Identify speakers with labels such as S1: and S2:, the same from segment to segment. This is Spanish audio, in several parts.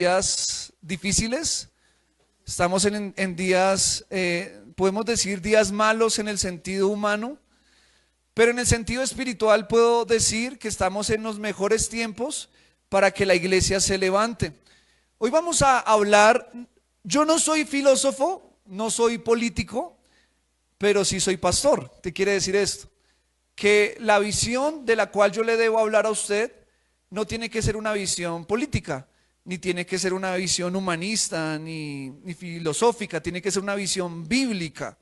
S1: días difíciles, estamos en días, podemos decir días malos en el sentido humano, pero en el sentido espiritual puedo decir que estamos en los mejores tiempos para que la iglesia se levante. Hoy vamos a hablar, yo no soy filósofo, no soy político, pero sí soy pastor. ¿Qué quiere decir esto? Que la visión de la cual yo le debo hablar a usted no tiene que ser una visión política, ni tiene que ser una visión humanista, ni filosófica, tiene que ser una visión bíblica.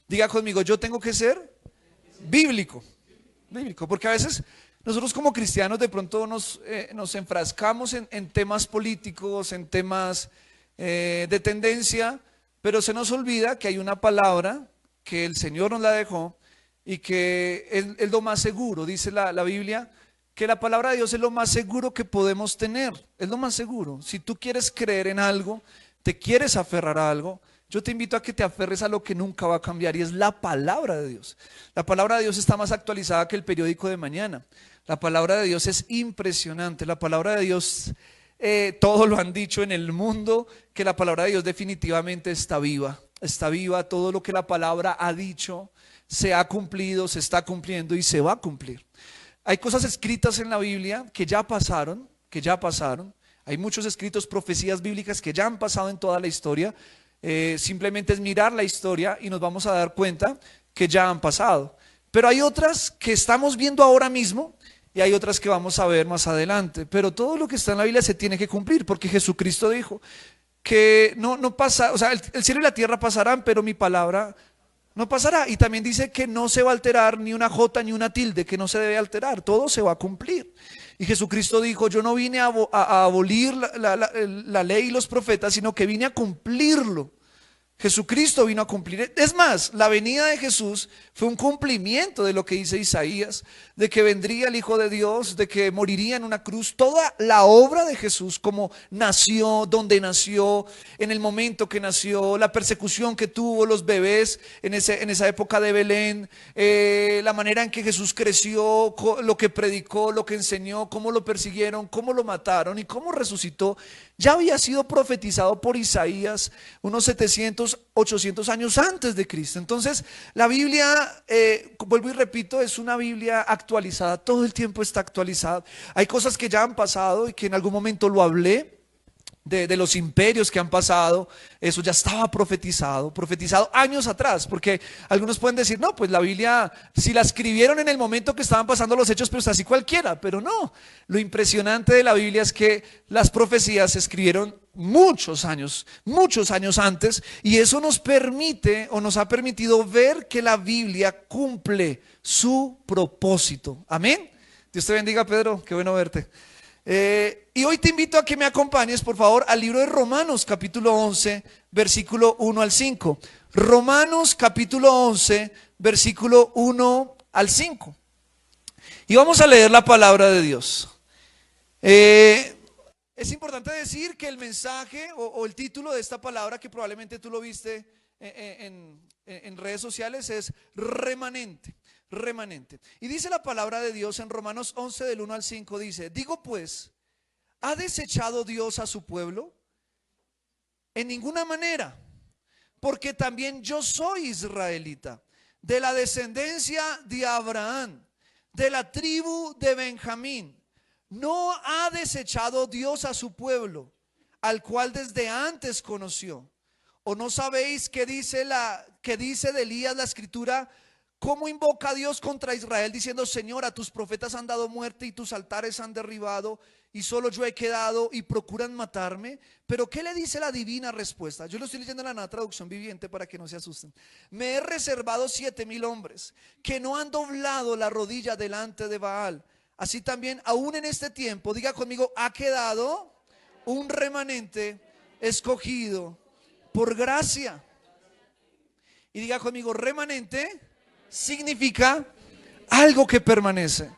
S1: Diga conmigo, yo tengo que ser bíblico, porque a veces nosotros como cristianos de pronto nos enfrascamos en temas políticos, en temas de tendencia, pero se nos olvida que hay una palabra que el Señor nos la dejó y que es lo más seguro. Dice la Biblia que la palabra de Dios es lo más seguro que podemos tener, es lo más seguro. Si tú quieres creer en algo, te quieres aferrar a algo, yo te invito a que te aferres a lo que nunca va a cambiar, y es la palabra de Dios. La palabra de Dios está más actualizada que el periódico de mañana. La palabra de Dios es impresionante. La palabra de Dios, todos lo han dicho en el mundo, que la palabra de Dios definitivamente está viva. Está viva, todo lo que la palabra ha dicho se ha cumplido, se está cumpliendo y se va a cumplir. Hay cosas escritas en la Biblia que ya pasaron, Hay muchos escritos, profecías bíblicas que ya han pasado en toda la historia. Simplemente es mirar la historia y nos vamos a dar cuenta que ya han pasado. Pero hay otras que estamos viendo ahora mismo y hay otras que vamos a ver más adelante. Pero todo lo que está en la Biblia se tiene que cumplir, porque Jesucristo dijo que no pasa, o sea, el cielo y la tierra pasarán, pero mi palabra no pasará. Y también dice que no se va a alterar ni una jota ni una tilde, que no se debe alterar, todo se va a cumplir. Y Jesucristo dijo, yo no vine a abolir la ley y los profetas, sino que vine a cumplirlo. Jesucristo vino a cumplir. Es más, la venida de Jesús fue un cumplimiento de lo que dice Isaías, de que vendría el Hijo de Dios, de que moriría en una cruz. Toda la obra de Jesús, como nació, donde nació, en el momento que nació, la persecución que tuvo los bebés en esa época de Belén, la manera en que Jesús creció, lo que predicó, lo que enseñó, cómo lo persiguieron, cómo lo mataron y cómo resucitó, ya había sido profetizado por Isaías unos 700, 800 años antes de Cristo. Entonces la Biblia, vuelvo y repito, es una Biblia actualizada, todo el tiempo está actualizada. Hay cosas que ya han pasado y que en algún momento lo hablé, de los imperios que han pasado. Eso ya estaba profetizado años atrás, porque algunos pueden decir, no, pues la Biblia, si la escribieron en el momento que estaban pasando los hechos, pues así cualquiera. Pero no, lo impresionante de la Biblia es que las profecías se escribieron muchos años antes, y eso nos permite o nos ha permitido ver que la Biblia cumple su propósito. Amén. Dios te bendiga, Pedro, qué bueno verte. Y hoy te invito a que me acompañes, por favor, al libro de Romanos, capítulo 11, versículo 1 al 5. Romanos, capítulo 11, versículo 1 al 5. Y vamos a leer la palabra de Dios. Es importante decir que el mensaje o el título de esta palabra, que probablemente tú lo viste en redes sociales, es remanente. Remanente. Y dice la palabra de Dios en Romanos 11 del 1 al 5, dice: digo pues, ¿ha desechado Dios a su pueblo? En ninguna manera, porque también yo soy israelita, de la descendencia de Abraham, de la tribu de Benjamín. No ha desechado Dios a su pueblo, al cual desde antes conoció. ¿O no sabéis qué dice de Elías la escritura? ¿Cómo invoca a Dios contra Israel diciendo: Señor, a tus profetas han dado muerte y tus altares han derribado, y solo yo he quedado y procuran matarme? Pero ¿qué le dice la divina respuesta? Yo lo estoy leyendo en la Nueva Traducción Viviente para que no se asusten. Me he reservado 7,000 hombres que no han doblado la rodilla delante de Baal. Así también, aún en este tiempo, diga conmigo, ha quedado un remanente escogido por gracia. Y diga conmigo, remanente significa algo que permanece.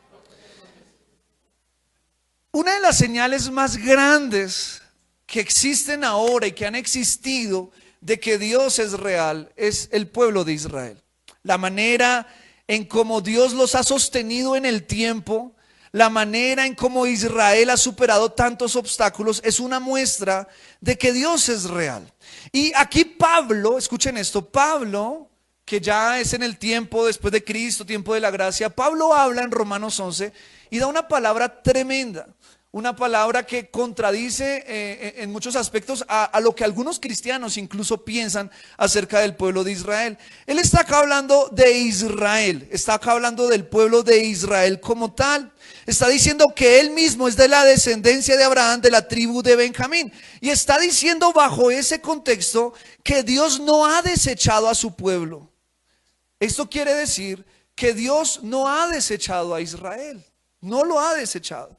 S1: Una de las señales más grandes que existen ahora y que han existido de que Dios es real es el pueblo de Israel. La manera en cómo Dios los ha sostenido en el tiempo, la manera en cómo Israel ha superado tantos obstáculos es una muestra de que Dios es real. Y aquí Pablo, escuchen esto, Pablo, que ya es en el tiempo después de Cristo, tiempo de la gracia, Pablo habla en Romanos 11 y da una palabra tremenda. Una palabra que contradice en muchos aspectos a lo que algunos cristianos incluso piensan acerca del pueblo de Israel. Él está acá hablando de Israel, está acá hablando del pueblo de Israel como tal. Está diciendo que él mismo es de la descendencia de Abraham, de la tribu de Benjamín. Y está diciendo bajo ese contexto que Dios no ha desechado a su pueblo. Esto quiere decir que Dios no ha desechado a Israel, no lo ha desechado.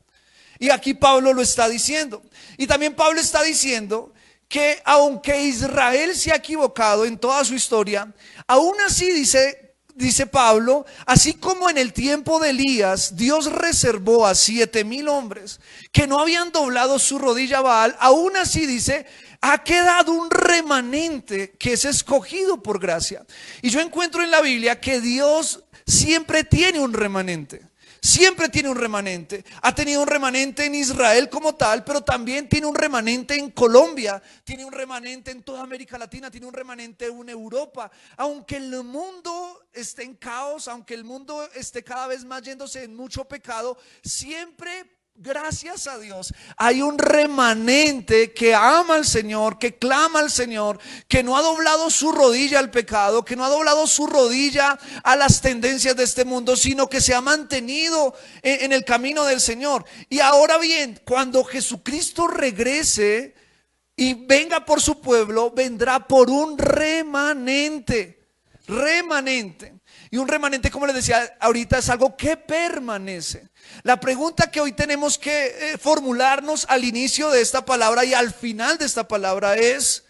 S1: Y aquí Pablo lo está diciendo. Y también Pablo está diciendo que aunque Israel se ha equivocado en toda su historia, aún así dice Pablo, así como en el tiempo de Elías, Dios reservó a 7,000 hombres que no habían doblado su rodilla a Baal, aún así dice, ha quedado un remanente que es escogido por gracia. Y yo encuentro en la Biblia que Dios siempre tiene un remanente. Siempre tiene un remanente. Ha tenido un remanente en Israel como tal, pero también tiene un remanente en Colombia, tiene un remanente en toda América Latina, tiene un remanente en Europa. Aunque el mundo esté en caos, aunque el mundo esté cada vez más yéndose en mucho pecado, siempre, gracias a Dios, hay un remanente que ama al Señor, que clama al Señor, que no ha doblado su rodilla al pecado, que no ha doblado su rodilla a las tendencias de este mundo, sino que se ha mantenido en el camino del Señor. Y ahora bien, cuando Jesucristo regrese y venga por su pueblo, vendrá por un remanente. Y un remanente, como les decía ahorita, es algo que permanece. La pregunta que hoy tenemos que formularnos al inicio de esta palabra y al final de esta palabra es: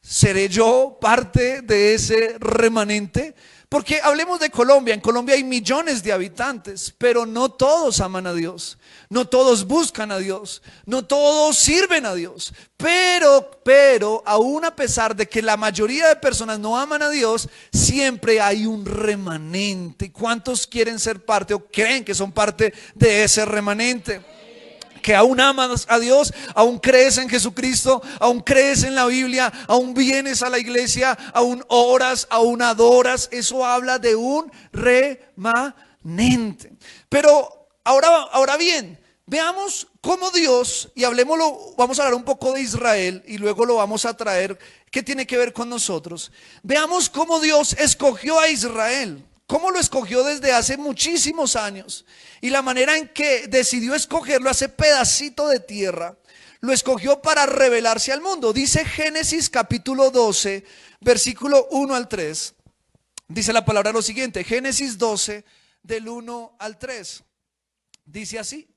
S1: ¿seré yo parte de ese remanente? Porque hablemos de Colombia. En Colombia hay millones de habitantes, pero no todos aman a Dios, no todos buscan a Dios, no todos sirven a Dios. Pero aún a pesar de que la mayoría de personas no aman a Dios, siempre hay un remanente. ¿Cuántos quieren ser parte o creen que son parte de ese remanente? Que aún amas a Dios, aún crees en Jesucristo, aún crees en la Biblia, aún vienes a la iglesia, aún oras, aún adoras. Eso habla de un remanente. Pero ahora bien, veamos cómo Dios, y hablemoslo, vamos a hablar un poco de Israel y luego lo vamos a traer, ¿qué tiene que ver con nosotros? Veamos cómo Dios escogió a Israel. Cómo lo escogió desde hace muchísimos años y la manera en que decidió escogerlo, ese pedacito de tierra, lo escogió para revelarse al mundo. Dice Génesis capítulo 12, versículo 1 al 3. Dice la palabra lo siguiente, Génesis 12 del 1 al 3. Dice así: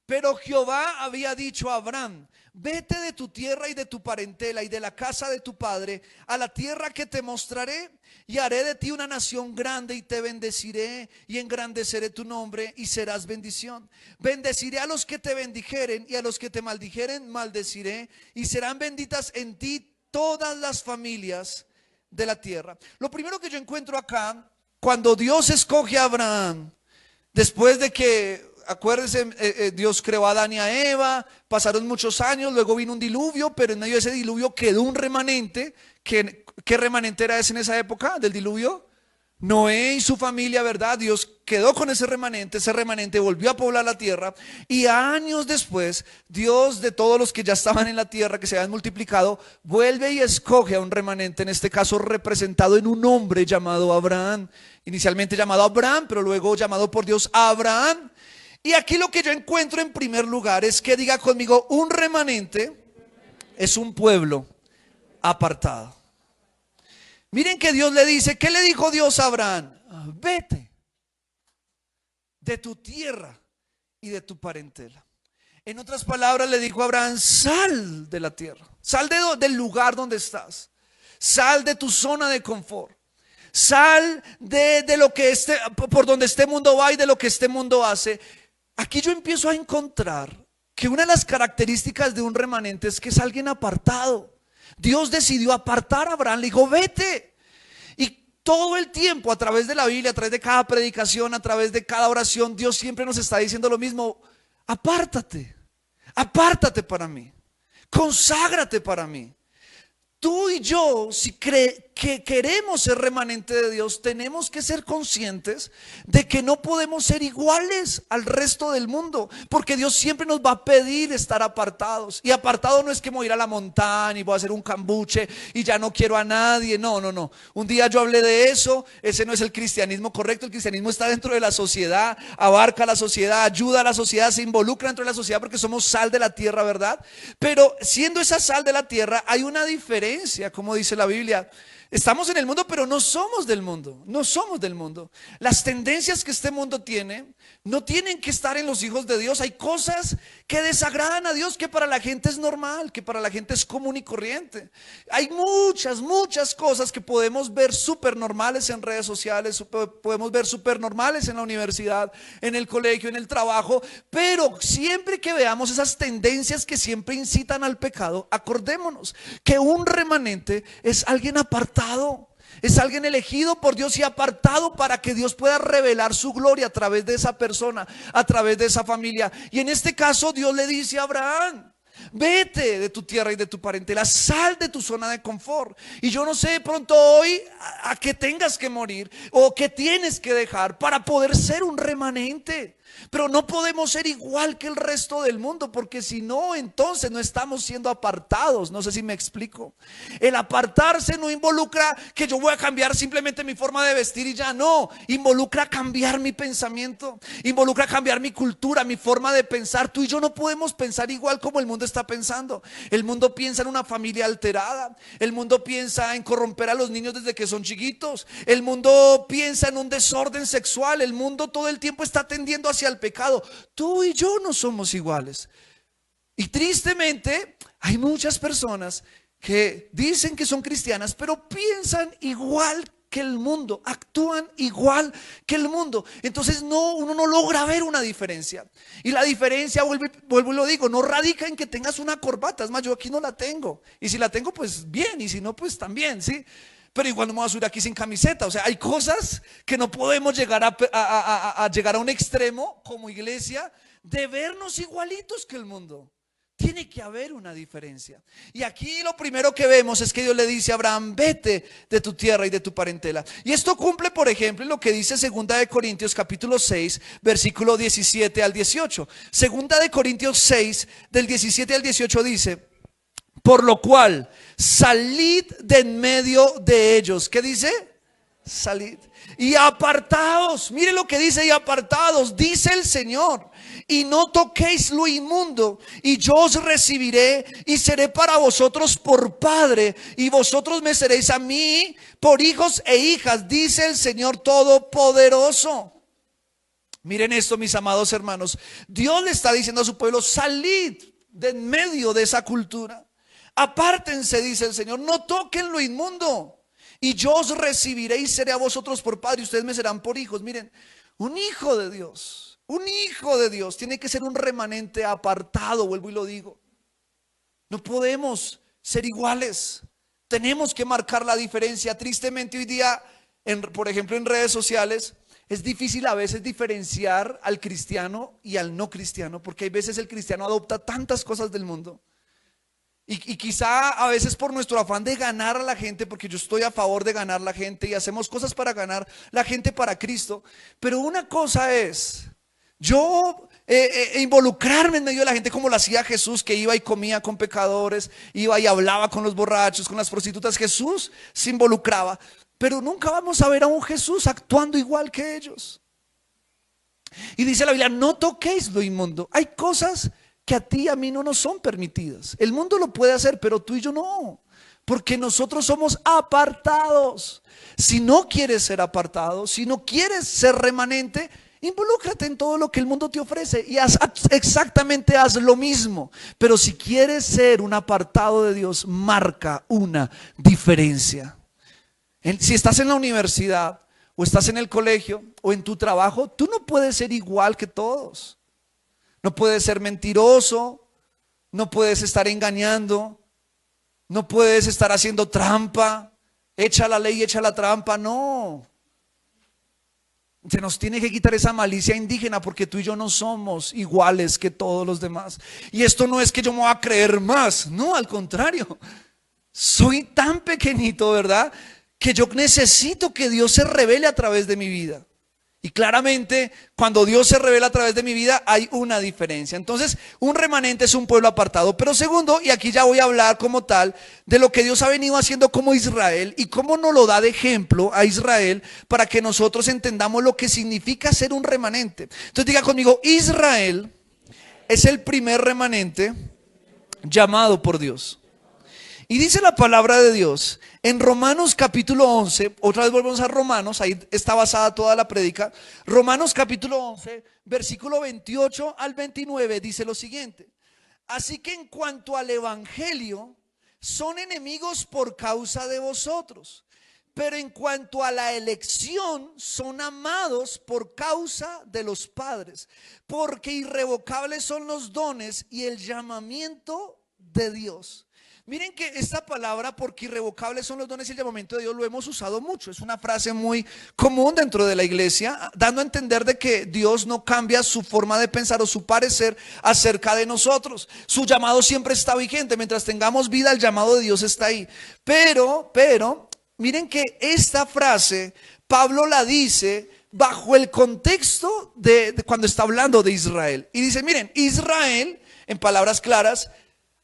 S1: pero Jehová había dicho a Abraham: vete de tu tierra y de tu parentela y de la casa de tu padre a la tierra que te mostraré, y haré de ti una nación grande y te bendeciré y engrandeceré tu nombre y serás bendición. Bendeciré a los que te bendijeren y a los que te maldijeren maldeciré, y serán benditas en ti todas las familias de la tierra. Lo primero que yo encuentro acá, cuando Dios escoge a Abraham, después de que, acuérdense, Dios creó a Adán y a Eva, pasaron muchos años, luego vino un diluvio, pero en medio de ese diluvio quedó un remanente. ¿Qué remanente era ese en esa época del diluvio? Noé y su familia, ¿verdad? Dios quedó con ese remanente volvió a poblar la tierra, y años después, Dios, de todos los que ya estaban en la tierra, que se habían multiplicado, vuelve y escoge a un remanente, en este caso representado en un hombre llamado Abraham, inicialmente llamado Abraham, pero luego llamado por Dios Abraham. Y aquí lo que yo encuentro en primer lugar es que diga conmigo: un remanente es un pueblo apartado. Miren que Dios le dice, ¿qué le dijo Dios a Abraham? Vete de tu tierra y de tu parentela. En otras palabras, le dijo a Abraham: sal de la tierra, sal del lugar donde estás, sal de tu zona de confort, sal de lo que por donde este mundo va y de lo que este mundo hace. Aquí yo empiezo a encontrar que una de las características de un remanente es que es alguien apartado. Dios decidió apartar a Abraham, le dijo: vete. Y Todo el tiempo, a través de la Biblia, a través de cada predicación, a través de cada oración, Dios siempre nos está diciendo lo mismo: apártate, apártate para mí, conságrate para mí. Tú y yo, si que queremos ser remanente de Dios, tenemos que ser conscientes de que no podemos ser iguales al resto del mundo, porque Dios siempre nos va a pedir estar apartados. Y apartado no es que me voy a ir a la montaña y voy a hacer un cambuche y ya no quiero a nadie. No, no, no. Un día yo hablé de eso. Ese no es el cristianismo correcto. El cristianismo está dentro de la sociedad, abarca a la sociedad, ayuda a la sociedad, se involucra dentro de la sociedad, porque somos sal de la tierra, ¿verdad? Pero siendo esa sal de la tierra, hay una diferencia, como dice la Biblia. Estamos en el mundo, pero no somos del mundo. No somos del mundo. Las tendencias que este mundo tiene no tienen que estar en los hijos de Dios. Hay cosas que desagradan a Dios, que para la gente es normal, que para la gente es común y corriente. Hay muchas cosas que podemos ver súper normales en redes sociales, podemos ver súper normales en la universidad, en el colegio, en el trabajo. Pero siempre que veamos esas tendencias que siempre incitan al pecado, acordémonos que un remanente es alguien apartado. Es alguien elegido por Dios y apartado para que Dios pueda revelar su gloria a través de esa persona, a través de esa familia. Y en este caso Dios le dice a Abraham: vete de tu tierra y de tu parentela, sal de tu zona de confort. Y yo no sé de pronto hoy a qué tengas que morir o qué tienes que dejar para poder ser un remanente. Pero no podemos ser igual que el resto del mundo, porque si no, entonces no estamos siendo apartados. No sé si me explico. El apartarse no involucra que yo voy a cambiar simplemente mi forma de vestir y ya. No, involucra cambiar mi pensamiento, involucra cambiar mi cultura, mi forma de pensar. Tú y yo no podemos pensar igual como el mundo está pensando. El mundo piensa en una familia alterada. El mundo piensa en corromper a los niños desde que son chiquitos. El mundo piensa en un desorden sexual. El mundo todo el tiempo está tendiendo hacia el pecado. Tú y yo no somos iguales. Y tristemente hay muchas personas que dicen que son cristianas, pero piensan igual que el mundo, actúan igual que el mundo. Entonces uno no logra ver una diferencia. Y la diferencia, vuelvo y lo digo, no radica en que tengas una corbata. Es más, yo aquí no la tengo. Y si la tengo, pues bien. Y si no, pues también, ¿sí? Pero igual no me voy a subir aquí sin camiseta. O sea, hay cosas que no podemos llegar a llegar a un extremo como iglesia de vernos igualitos que el mundo. Tiene que haber una diferencia. Y aquí lo primero que vemos es que Dios le dice a Abraham: vete de tu tierra y de tu parentela. Y esto cumple, por ejemplo, en lo que dice 2 de Corintios capítulo 6, versículo 17 al 18. 2 de Corintios 6, del 17 al 18 dice: por lo cual, salid de en medio de ellos. ¿Qué dice? Salid. Y apartaos. Mire lo que dice: y apartados, dice el Señor. Y no toquéis lo inmundo. Y yo os recibiré y seré para vosotros por padre. Y vosotros me seréis a mí por hijos e hijas, dice el Señor Todopoderoso. Miren esto, mis amados hermanos. Dios le está diciendo a su pueblo: salid de en medio de esa cultura. Apártense, dice el Señor, no toquen lo inmundo. Y yo os recibiré y seré a vosotros por padre y ustedes me serán por hijos. Miren, un hijo de Dios tiene que ser un remanente apartado, vuelvo y lo digo. No podemos ser iguales. Tenemos que marcar la diferencia. Tristemente hoy día, por ejemplo en redes sociales, es difícil a veces diferenciar al cristiano y al no cristiano, porque hay veces el cristiano adopta tantas cosas del mundo. Y quizá a veces por nuestro afán de ganar a la gente, porque yo estoy a favor de ganar la gente y hacemos cosas para ganar la gente para Cristo. Pero una cosa es yo involucrarme en medio de la gente como lo hacía Jesús, que iba y comía con pecadores, iba y hablaba con los borrachos, con las prostitutas. Jesús se involucraba, pero nunca vamos a ver a un Jesús actuando igual que ellos. Y dice la Biblia: no toquéis lo inmundo. Hay cosas que a ti y a mí no nos son permitidas. El mundo lo puede hacer, pero tú y yo no, porque nosotros somos apartados. Si no quieres ser apartado, si no quieres ser remanente, involúcrate en todo lo que el mundo te ofrece y haz lo mismo. Pero si quieres ser un apartado de Dios, marca una diferencia. Si estás en la universidad o estás en el colegio o en tu trabajo, tú no puedes ser igual que todos. No puedes ser mentiroso, no puedes estar engañando, no puedes estar haciendo trampa, echa la ley, echa la trampa, no. Se nos tiene que quitar esa malicia indígena porque tú y yo no somos iguales que todos los demás. Y esto no es que yo me voy a creer más, no, al contrario. Soy tan pequeñito, ¿verdad? Que yo necesito que Dios se revele a través de mi vida. Y claramente, cuando Dios se revela a través de mi vida, hay una diferencia. Entonces, un remanente es un pueblo apartado. Pero segundo, y aquí ya voy a hablar como tal, de lo que Dios ha venido haciendo como Israel y cómo nos lo da de ejemplo a Israel para que nosotros entendamos lo que significa ser un remanente. Entonces, diga conmigo, Israel es el primer remanente llamado por Dios. Y dice la palabra de Dios en Romanos capítulo 11, otra vez volvemos a Romanos, ahí está basada toda la prédica. Romanos capítulo 11, versículo 28 al 29 dice lo siguiente: así que en cuanto al evangelio, son enemigos por causa de vosotros, pero en cuanto a la elección, son amados por causa de los padres, porque irrevocables son los dones y el llamamiento de Dios. Miren que esta palabra, porque irrevocables son los dones y el llamamiento de Dios, lo hemos usado mucho. Es una frase muy común dentro de la iglesia, dando a entender de que Dios no cambia su forma de pensar o su parecer acerca de nosotros. Su llamado siempre está vigente. Mientras tengamos vida, el llamado de Dios está ahí. Pero, miren que esta frase, Pablo la dice bajo el contexto de cuando está hablando de Israel. Y dice, miren, Israel, en palabras claras,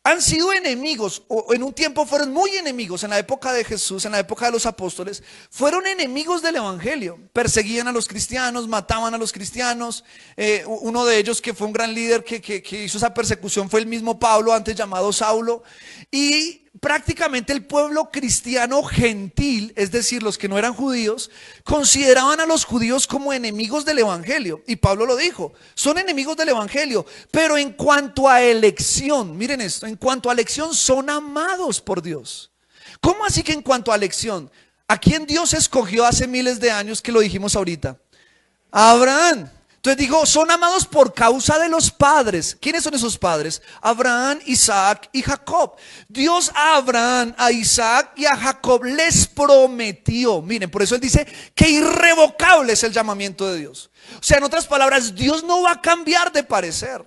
S1: han sido enemigos, o en un tiempo fueron muy enemigos, en la época de Jesús, en la época de los apóstoles, fueron enemigos del evangelio, perseguían a los cristianos, mataban a los cristianos. Uno de ellos, que fue un gran líder que hizo esa persecución, fue el mismo Pablo, antes llamado Saulo. Y prácticamente el pueblo cristiano gentil, es decir, los que no eran judíos, consideraban a los judíos como enemigos del evangelio. Y Pablo lo dijo, son enemigos del evangelio, pero en cuanto a elección, miren esto, en cuanto a elección son amados por Dios. ¿Cómo así que en cuanto a elección? ¿A quién Dios escogió hace miles de años, que lo dijimos ahorita? A Abraham. Entonces dijo, son amados por causa de los padres. ¿Quiénes son esos padres? Abraham, Isaac y Jacob. Dios a Abraham, a Isaac y a Jacob les prometió. Miren, por eso él dice que irrevocable es el llamamiento de Dios. O sea, en otras palabras, Dios no va a cambiar de parecer.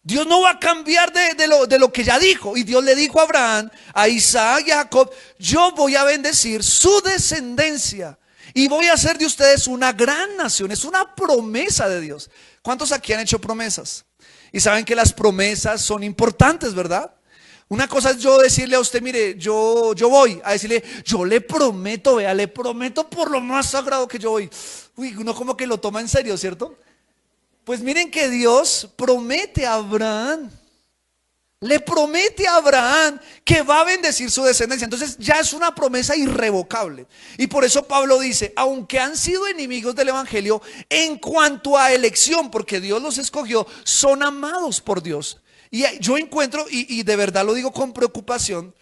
S1: Dios no va a cambiar de lo que ya dijo. Y Dios le dijo a Abraham, a Isaac y a Jacob, yo voy a bendecir su descendencia y voy a hacer de ustedes una gran nación. Es una promesa de Dios. ¿Cuántos aquí han hecho promesas? Y saben que las promesas son importantes, ¿verdad? Una cosa es yo decirle a usted, mire, yo voy a decirle, yo le prometo, vea, le prometo por lo más sagrado que yo voy. Uy, uno como que lo toma en serio, ¿cierto? Pues miren que Dios promete a Abraham. Le promete a Abraham que va a bendecir su descendencia. Entonces ya es una promesa irrevocable. Y por eso Pablo dice, aunque han sido enemigos del evangelio, en cuanto a elección, porque Dios los escogió, son amados por Dios. Y yo encuentro, y de verdad lo digo con preocupación,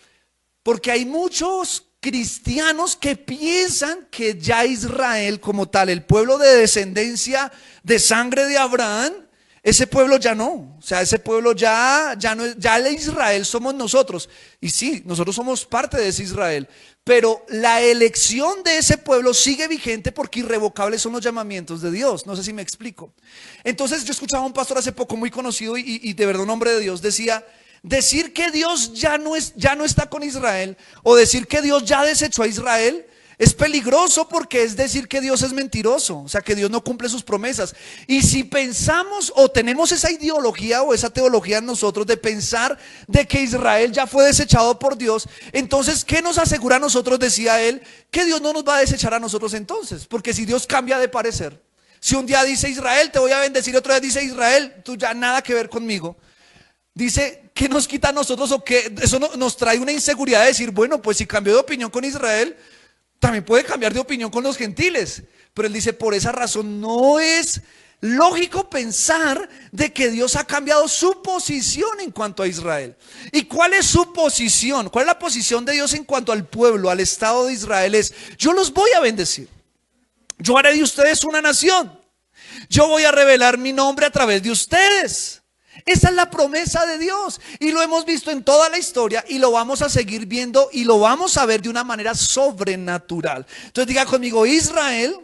S1: porque hay muchos cristianos que piensan que ya Israel como tal, el pueblo de descendencia de sangre de Abraham, ese pueblo ya no, o sea, ese pueblo ya no es, ya el Israel somos nosotros. Y sí, nosotros somos parte de ese Israel, pero la elección de ese pueblo sigue vigente porque irrevocables son los llamamientos de Dios. No sé si me explico. Entonces yo escuchaba a un pastor hace poco muy conocido y de verdad un hombre de Dios decía, decir que Dios ya no está con Israel, o decir que Dios ya desechó a Israel, es peligroso, porque es decir que Dios es mentiroso, o sea, que Dios no cumple sus promesas. Y si pensamos o tenemos esa ideología o esa teología en nosotros de pensar de que Israel ya fue desechado por Dios, entonces ¿qué nos asegura a nosotros? Decía él, que Dios no nos va a desechar a nosotros entonces, porque si Dios cambia de parecer, si un día dice Israel te voy a bendecir, otro día dice Israel tú ya nada que ver conmigo, dice, ¿qué nos quita a nosotros? O que eso nos trae una inseguridad de decir, bueno, pues si cambió de opinión con Israel, también puede cambiar de opinión con los gentiles. Pero él dice, por esa razón no es lógico pensar de que Dios ha cambiado su posición en cuanto a Israel. ¿Y cuál es su posición? ¿Cuál es la posición de Dios en cuanto al pueblo, al Estado de Israel? Es, yo los voy a bendecir. Yo haré de ustedes una nación. Yo voy a revelar mi nombre a través de ustedes. Esa es la promesa de Dios y lo hemos visto en toda la historia y lo vamos a seguir viendo y lo vamos a ver de una manera sobrenatural. Entonces diga conmigo, Israel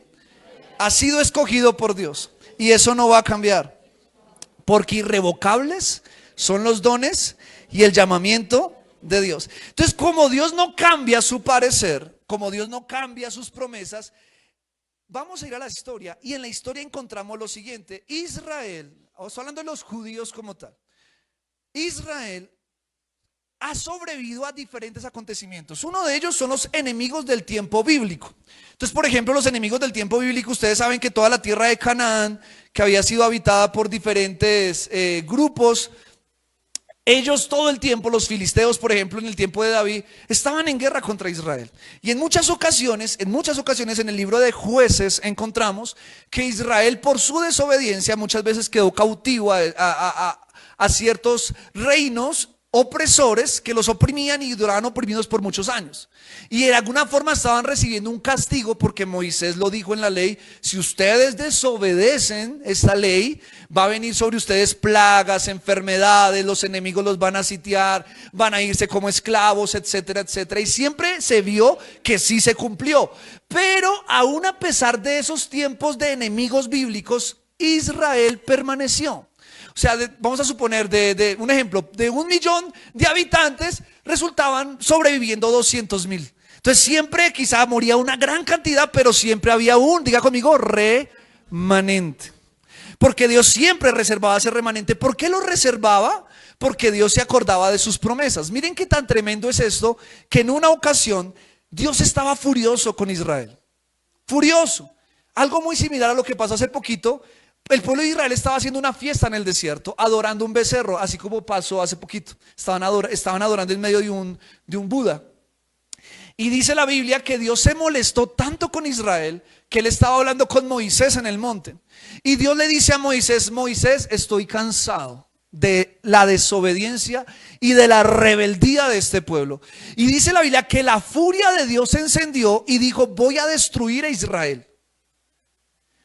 S1: ha sido escogido por Dios y eso no va a cambiar, porque irrevocables son los dones y el llamamiento de Dios. Entonces, como Dios no cambia su parecer, como Dios no cambia sus promesas, vamos a ir a la historia y en la historia encontramos lo siguiente. Israel, estoy hablando de los judíos como tal, Israel ha sobrevivido a diferentes acontecimientos. Uno de ellos son los enemigos del tiempo bíblico. Entonces, por ejemplo, los enemigos del tiempo bíblico, ustedes saben que toda la tierra de Canaán, que había sido habitada por diferentes grupos, ellos todo el tiempo, los filisteos, por ejemplo, en el tiempo de David, estaban en guerra contra Israel. Y en muchas ocasiones en el libro de Jueces encontramos que Israel, por su desobediencia, muchas veces quedó cautivo a ciertos reinos opresores que los oprimían y duraban oprimidos por muchos años. Y de alguna forma estaban recibiendo un castigo, porque Moisés lo dijo en la ley: si ustedes desobedecen esta ley, va a venir sobre ustedes plagas, enfermedades, los enemigos los van a sitiar, van a irse como esclavos, etcétera, etcétera. Y siempre se vio que sí se cumplió. Pero aún a pesar de esos tiempos de enemigos bíblicos, Israel permaneció. O sea, vamos a suponer de un ejemplo, de 1 millón de habitantes resultaban sobreviviendo 200,000. Entonces siempre quizá moría una gran cantidad, pero siempre había diga conmigo, remanente. Porque Dios siempre reservaba ese remanente. ¿Por qué lo reservaba? Porque Dios se acordaba de sus promesas. Miren qué tan tremendo es esto, que en una ocasión Dios estaba furioso con Israel. Furioso. Algo muy similar a lo que pasó hace poquito. El pueblo de Israel estaba haciendo una fiesta en el desierto, adorando un becerro, así como pasó hace poquito. Estaban adorando en medio de un Buda. Y dice la Biblia que Dios se molestó tanto con Israel que él estaba hablando con Moisés en el monte. Y Dios le dice a Moisés: Moisés, estoy cansado de la desobediencia y de la rebeldía de este pueblo. Y dice la Biblia que la furia de Dios se encendió y dijo: voy a destruir a Israel.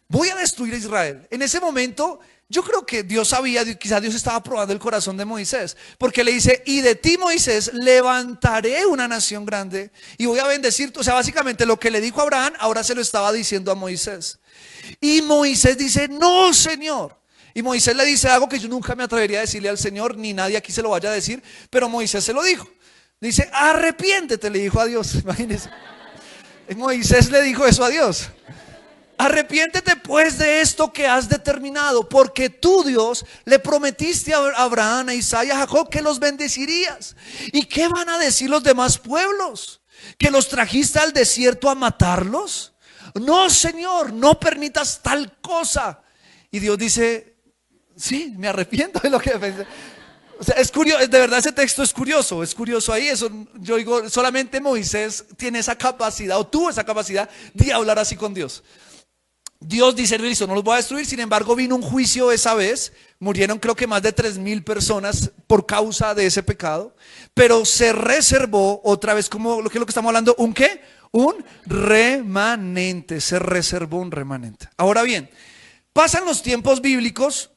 S1: Voy a destruir a Israel. En ese momento yo creo que Dios sabía, quizás Dios estaba probando el corazón de Moisés, porque le dice: y de ti, Moisés, levantaré una nación grande y voy a bendecirte. O sea, básicamente lo que le dijo a Abraham, ahora se lo estaba diciendo a Moisés. Y Moisés dice: no, Señor. Y Moisés le dice algo que yo nunca me atrevería a decirle al Señor, ni nadie aquí se lo vaya a decir, pero Moisés se lo dijo. Dice: arrepiéntete, le dijo a Dios. Imagínense, Moisés le dijo eso a Dios: arrepiéntete pues de esto que has determinado, porque tú, Dios, le prometiste a Abraham, a Isaac y a Jacob que los bendecirías. ¿Y qué van a decir los demás pueblos? ¿Que los trajiste al desierto a matarlos? No, Señor, no permitas tal cosa. Y Dios dice: sí, me arrepiento de lo que pensé. O sea, es curioso, de verdad ese texto es curioso ahí. Eso, yo digo, solamente Moisés tiene esa capacidad, o tuvo esa capacidad de hablar así con Dios. Dios dice: listo, no los voy a destruir. Sin embargo, vino un juicio esa vez. Murieron creo que más de 3,000 personas por causa de ese pecado. Pero se reservó otra vez, como lo que es lo que estamos hablando, ¿un qué? Un remanente. Se reservó un remanente. Ahora bien, pasan los tiempos bíblicos.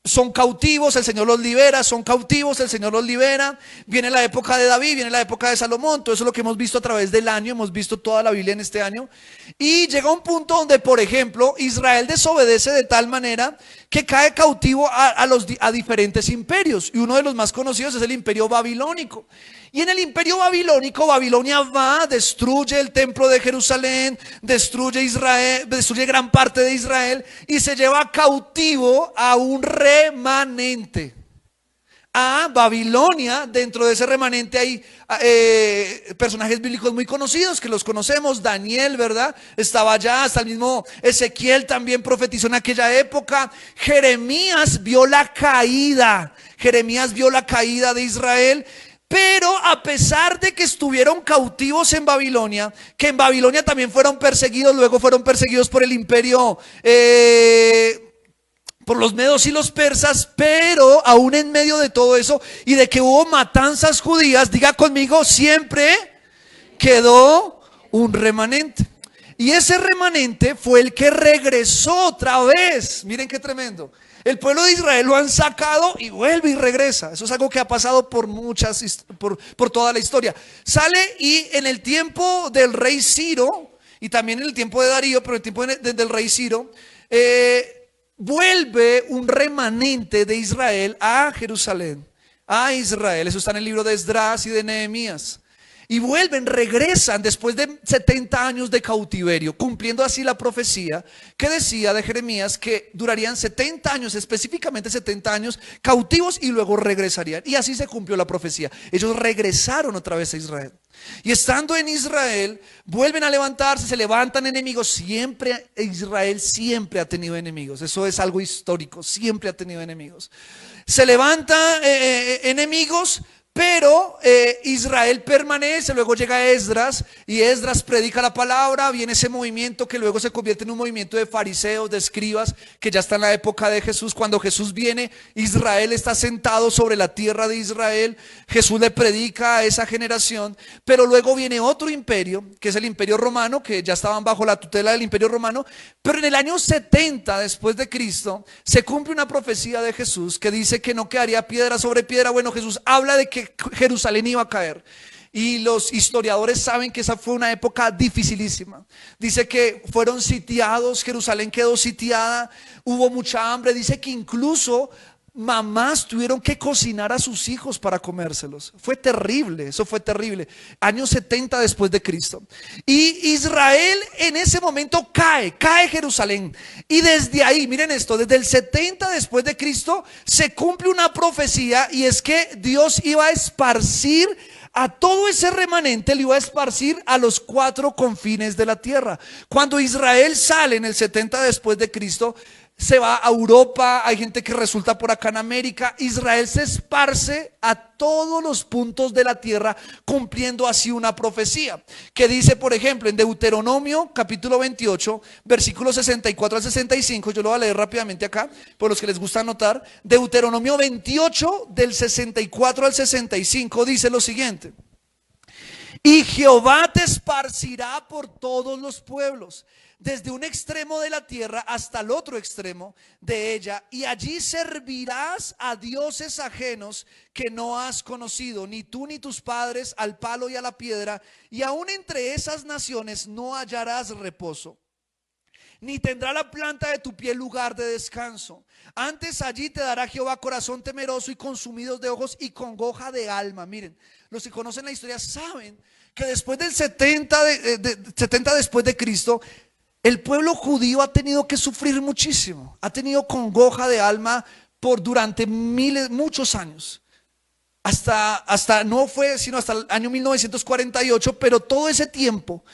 S1: Son cautivos, el Señor los libera, son cautivos, el Señor los libera. Viene la época de David, viene la época de Salomón. Todo eso es lo que hemos visto a través del año. Hemos visto toda la Biblia en este año. Y llega un punto donde, por ejemplo, Israel desobedece de tal manera que cae cautivo a diferentes imperios. Y uno de los más conocidos es el imperio babilónico. Y en el imperio babilónico, Babilonia va, destruye el templo de Jerusalén, destruye Israel, destruye gran parte de Israel y se lleva cautivo a un remanente. A Babilonia. Dentro de ese remanente hay personajes bíblicos muy conocidos que los conocemos. Daniel, ¿verdad? Estaba allá, hasta el mismo Ezequiel también profetizó en aquella época. Jeremías vio la caída de Israel. Pero a pesar de que estuvieron cautivos en Babilonia, que en Babilonia también fueron perseguidos, luego fueron perseguidos por el imperio, por los medos y los persas, pero aún en medio de todo eso y de que hubo matanzas judías, diga conmigo, siempre quedó un remanente. Y ese remanente fue el que regresó otra vez. Miren qué tremendo. El pueblo de Israel lo han sacado y vuelve y regresa. Eso es algo que ha pasado por toda la historia. Sale y en el tiempo del rey Ciro, y también en el tiempo de Darío, pero en el tiempo del rey Ciro, vuelve un remanente de Israel a Jerusalén, a Israel. Eso está en el libro de Esdras y de Nehemías. Y vuelven, regresan después de 70 años de cautiverio, cumpliendo así la profecía que decía de Jeremías que durarían 70 años, específicamente 70 años cautivos, y luego regresarían. Y así se cumplió la profecía. Ellos regresaron otra vez a Israel. Y estando en Israel, vuelven a levantarse, se levantan enemigos. Israel siempre ha tenido enemigos. Eso es algo histórico, siempre ha tenido enemigos. Se levantan enemigos, pero Israel permanece. Luego llega Esdras y Esdras predica la palabra. Viene ese movimiento que luego se convierte en un movimiento de fariseos, de escribas, que ya está en la época de Jesús. Cuando Jesús viene, Israel está sentado sobre la tierra de Israel. Jesús le predica a esa generación. Pero luego viene otro imperio, que es el imperio romano, que ya estaban bajo la tutela del imperio romano. Pero en el año 70 después de Cristo se cumple una profecía de Jesús que dice que no quedaría piedra sobre piedra. Bueno, Jesús habla de que Jerusalén iba a caer. Y los historiadores saben que esa fue una época dificilísima. Dice que fueron sitiados, Jerusalén quedó sitiada, hubo mucha hambre. Dice que incluso mamás tuvieron que cocinar a sus hijos para comérselos. Fue terrible, eso fue terrible. Años 70 después de Cristo. Y Israel en ese momento cae Jerusalén. Y desde ahí, miren esto, desde el 70 después de Cristo se cumple una profecía, y es que Dios iba a esparcir a todo ese remanente, lo iba a esparcir a los 4 confines de la tierra. Cuando Israel sale en el 70 después de Cristo, se va a Europa, hay gente que resulta por acá en América. Israel se esparce a todos los puntos de la tierra, cumpliendo así una profecía que dice, por ejemplo, en Deuteronomio capítulo 28 versículos 64 al 65. Yo lo voy a leer rápidamente acá por los que les gusta anotar. Deuteronomio 28 del 64 al 65 dice lo siguiente: y Jehová te esparcirá por todos los pueblos, desde un extremo de la tierra hasta el otro extremo de ella, y allí servirás a dioses ajenos que no has conocido, ni tú ni tus padres, al palo y a la piedra, y aún entre esas naciones no hallarás reposo, ni tendrá la planta de tu pie lugar de descanso. Antes allí te dará Jehová corazón temeroso y consumidos de ojos y congoja de alma. Miren, los que conocen la historia saben que después del 70 después de Cristo, el pueblo judío ha tenido que sufrir muchísimo, ha tenido congoja de alma durante muchos años. Hasta no fue sino hasta el año 1948, pero todo ese tiempo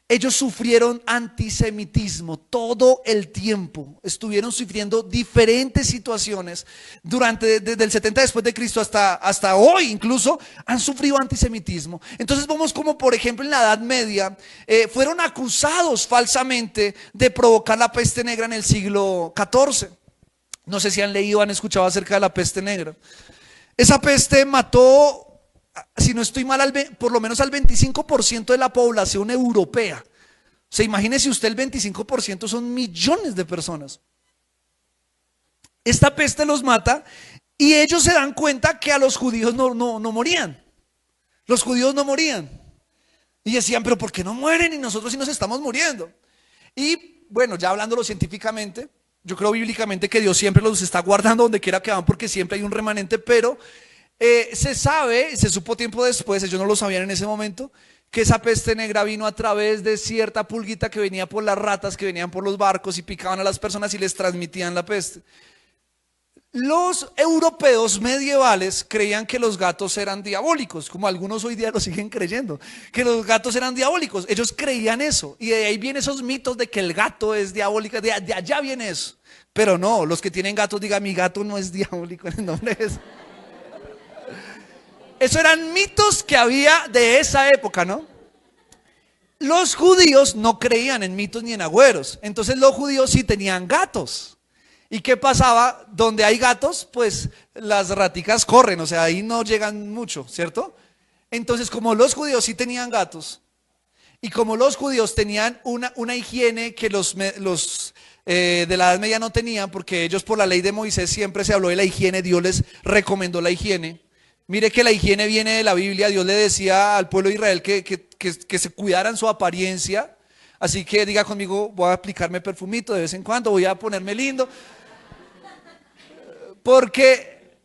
S1: ellos sufrieron antisemitismo. Todo el tiempo estuvieron sufriendo diferentes situaciones desde el 70 después de Cristo hasta hoy. Incluso han sufrido antisemitismo. Entonces vemos como, por ejemplo, en la Edad Media fueron acusados falsamente de provocar la peste negra en el siglo XIV. No sé si han leído o han escuchado acerca de la peste negra. Esa peste mató, si no estoy mal, por lo menos al 25% de la población europea. O sea, imagínese usted, el 25% son millones de personas. Esta peste los mata y ellos se dan cuenta que a los judíos no morían. Los judíos no morían. Y decían, pero ¿por qué no mueren y nosotros sí nos estamos muriendo? Y bueno, ya hablándolo científicamente, yo creo bíblicamente que Dios siempre los está guardando donde quiera que van, porque siempre hay un remanente, pero se supo tiempo después, ellos no lo sabían en ese momento, que esa peste negra vino a través de cierta pulguita que venía por las ratas que venían por los barcos y picaban a las personas y les transmitían la peste. Los europeos medievales creían que los gatos eran diabólicos, como algunos hoy día lo siguen creyendo, que los gatos eran diabólicos. Ellos creían eso, y de ahí vienen esos mitos de que el gato es diabólico, de allá viene eso. Pero no, los que tienen gatos digan, mi gato no es diabólico en el nombre de Jesús. Eso eran mitos que había de esa época, ¿no? Los judíos no creían en mitos ni en agüeros. Entonces los judíos sí tenían gatos. ¿Y qué pasaba? Donde hay gatos, pues las raticas corren, o sea, ahí no llegan mucho, ¿cierto? Entonces, como los judíos sí tenían gatos, y como los judíos tenían una higiene que los de la Edad Media no tenían, porque ellos por la ley de Moisés siempre se habló de la higiene, Dios les recomendó la higiene. Mire que la higiene viene de la Biblia, Dios le decía al pueblo de Israel que se cuidaran su apariencia, así que diga conmigo, voy a aplicarme perfumito de vez en cuando, voy a ponerme lindo, porque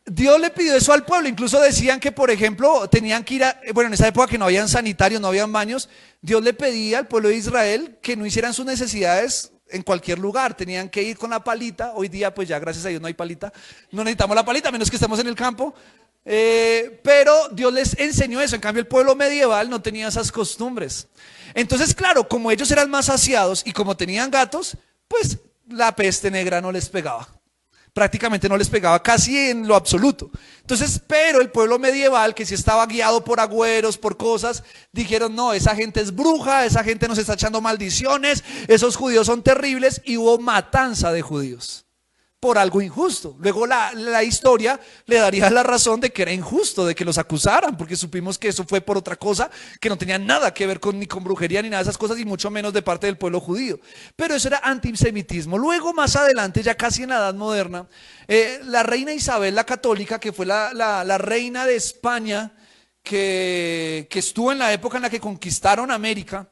S1: Dios le pidió eso al pueblo. Incluso decían que, por ejemplo, tenían que ir bueno, en esa época que no habían sanitarios, no habían baños, Dios le pedía al pueblo de Israel que no hicieran sus necesidades en cualquier lugar, tenían que ir con la palita. Hoy día pues ya gracias a Dios no hay palita, no necesitamos la palita, a menos que estemos en el campo, pero Dios les enseñó eso. En cambio el pueblo medieval no tenía esas costumbres. Entonces claro, como ellos eran más aseados y como tenían gatos, pues la peste negra no les pegaba, prácticamente no les pegaba casi en lo absoluto. Entonces, pero el pueblo medieval, que sí estaba guiado por agüeros, por cosas, dijeron, no, esa gente es bruja, esa gente nos está echando maldiciones, esos judíos son terribles, y hubo matanza de judíos por algo injusto. Luego la historia le daría la razón de que era injusto, de que los acusaran, porque supimos que eso fue por otra cosa que no tenía nada que ver ni con brujería ni nada de esas cosas, y mucho menos de parte del pueblo judío. Pero eso era antisemitismo. Luego, más adelante, ya casi en la Edad Moderna, la reina Isabel la Católica, que fue la reina de España, que estuvo en la época en la que conquistaron América,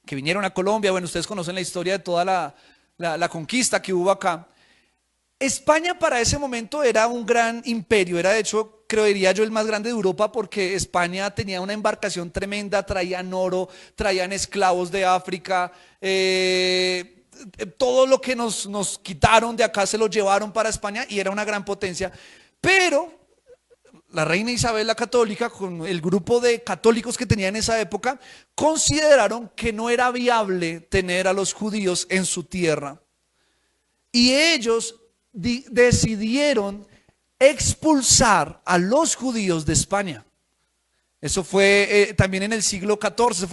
S1: que vinieron a Colombia. Bueno, ustedes conocen la historia de toda la conquista que hubo acá. España para ese momento era un gran imperio, era de hecho, creería yo, el más grande de Europa, porque España tenía una embarcación tremenda, traían oro, traían esclavos de África, todo lo que nos quitaron de acá se lo llevaron para España y era una gran potencia. Pero la reina Isabel la Católica, con el grupo de católicos que tenía en esa época, consideraron que no era viable tener a los judíos en su tierra. Y ellos decidieron expulsar a los judíos de España. Eso fue también en el siglo XIV,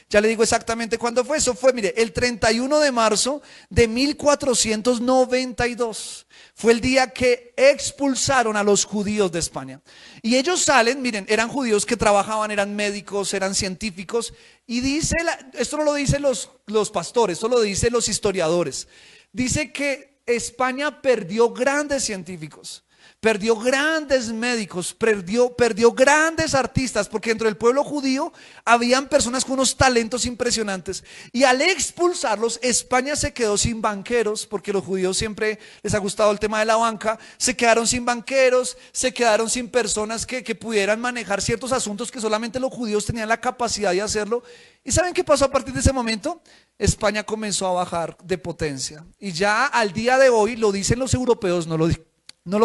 S1: ya le digo exactamente cuándo fue. Eso fue, mire, el 31 de marzo de 1492. Fue el día que expulsaron a los judíos de España. Y ellos salen, miren, eran judíos que trabajaban, eran médicos, eran científicos. Y dice, esto no lo dicen los pastores, esto lo dicen los historiadores. Dice que España perdió grandes científicos, perdió grandes médicos, perdió grandes artistas, porque dentro del pueblo judío habían personas con unos talentos impresionantes. Y al expulsarlos, España se quedó sin banqueros, porque a los judíos siempre les ha gustado el tema de la banca. Se quedaron sin banqueros, se quedaron sin personas que pudieran manejar ciertos asuntos que solamente los judíos tenían la capacidad de hacerlo. ¿Y saben qué pasó a partir de ese momento? España comenzó a bajar de potencia. Y ya al día de hoy, lo dicen los europeos, no lo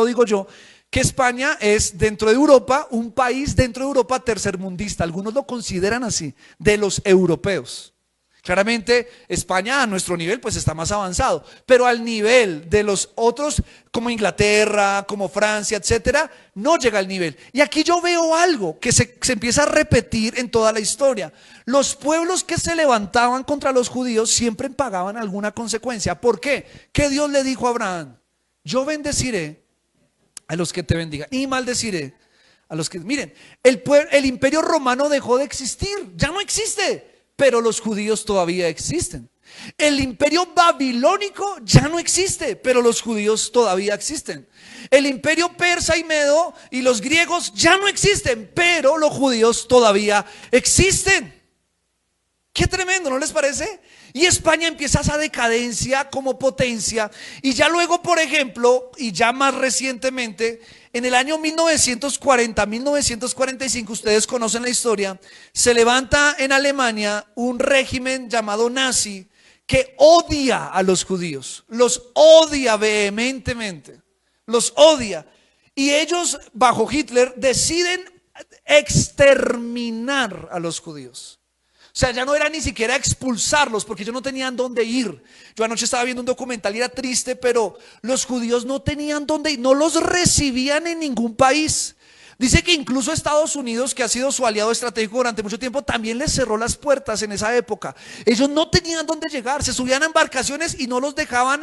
S1: digo yo, que España es dentro de Europa, un país dentro de Europa tercermundista. Algunos lo consideran así, de los europeos. Claramente España a nuestro nivel pues está más avanzado, pero al nivel de los otros como Inglaterra, como Francia, etcétera, no llega al nivel. Y aquí yo veo algo que se empieza a repetir en toda la historia. Los pueblos que se levantaban contra los judíos siempre pagaban alguna consecuencia. ¿Por qué? ¿Qué Dios le dijo a Abraham? Yo bendeciré a los que te bendigan y maldeciré a los que... Miren, el imperio romano dejó de existir, ya no existe. Pero los judíos todavía existen. El imperio babilónico ya no existe, pero los judíos todavía existen. El imperio persa y medo y los griegos ya no existen, pero los judíos todavía existen. Qué tremendo, ¿no les parece? Y España empieza esa decadencia como potencia. Y ya luego, por ejemplo, y ya más recientemente, en el año 1940, 1945, ustedes conocen la historia, se levanta en Alemania un régimen llamado nazi que odia a los judíos, los odia vehementemente, los odia. Y ellos, bajo Hitler, deciden exterminar a los judíos. O sea, ya no era ni siquiera expulsarlos, porque ellos no tenían dónde ir. Yo anoche estaba viendo un documental y era triste, pero los judíos no tenían dónde ir, no los recibían en ningún país. Dice que incluso Estados Unidos, que ha sido su aliado estratégico durante mucho tiempo, también les cerró las puertas en esa época. Ellos no tenían dónde llegar, se subían a embarcaciones y no los dejaban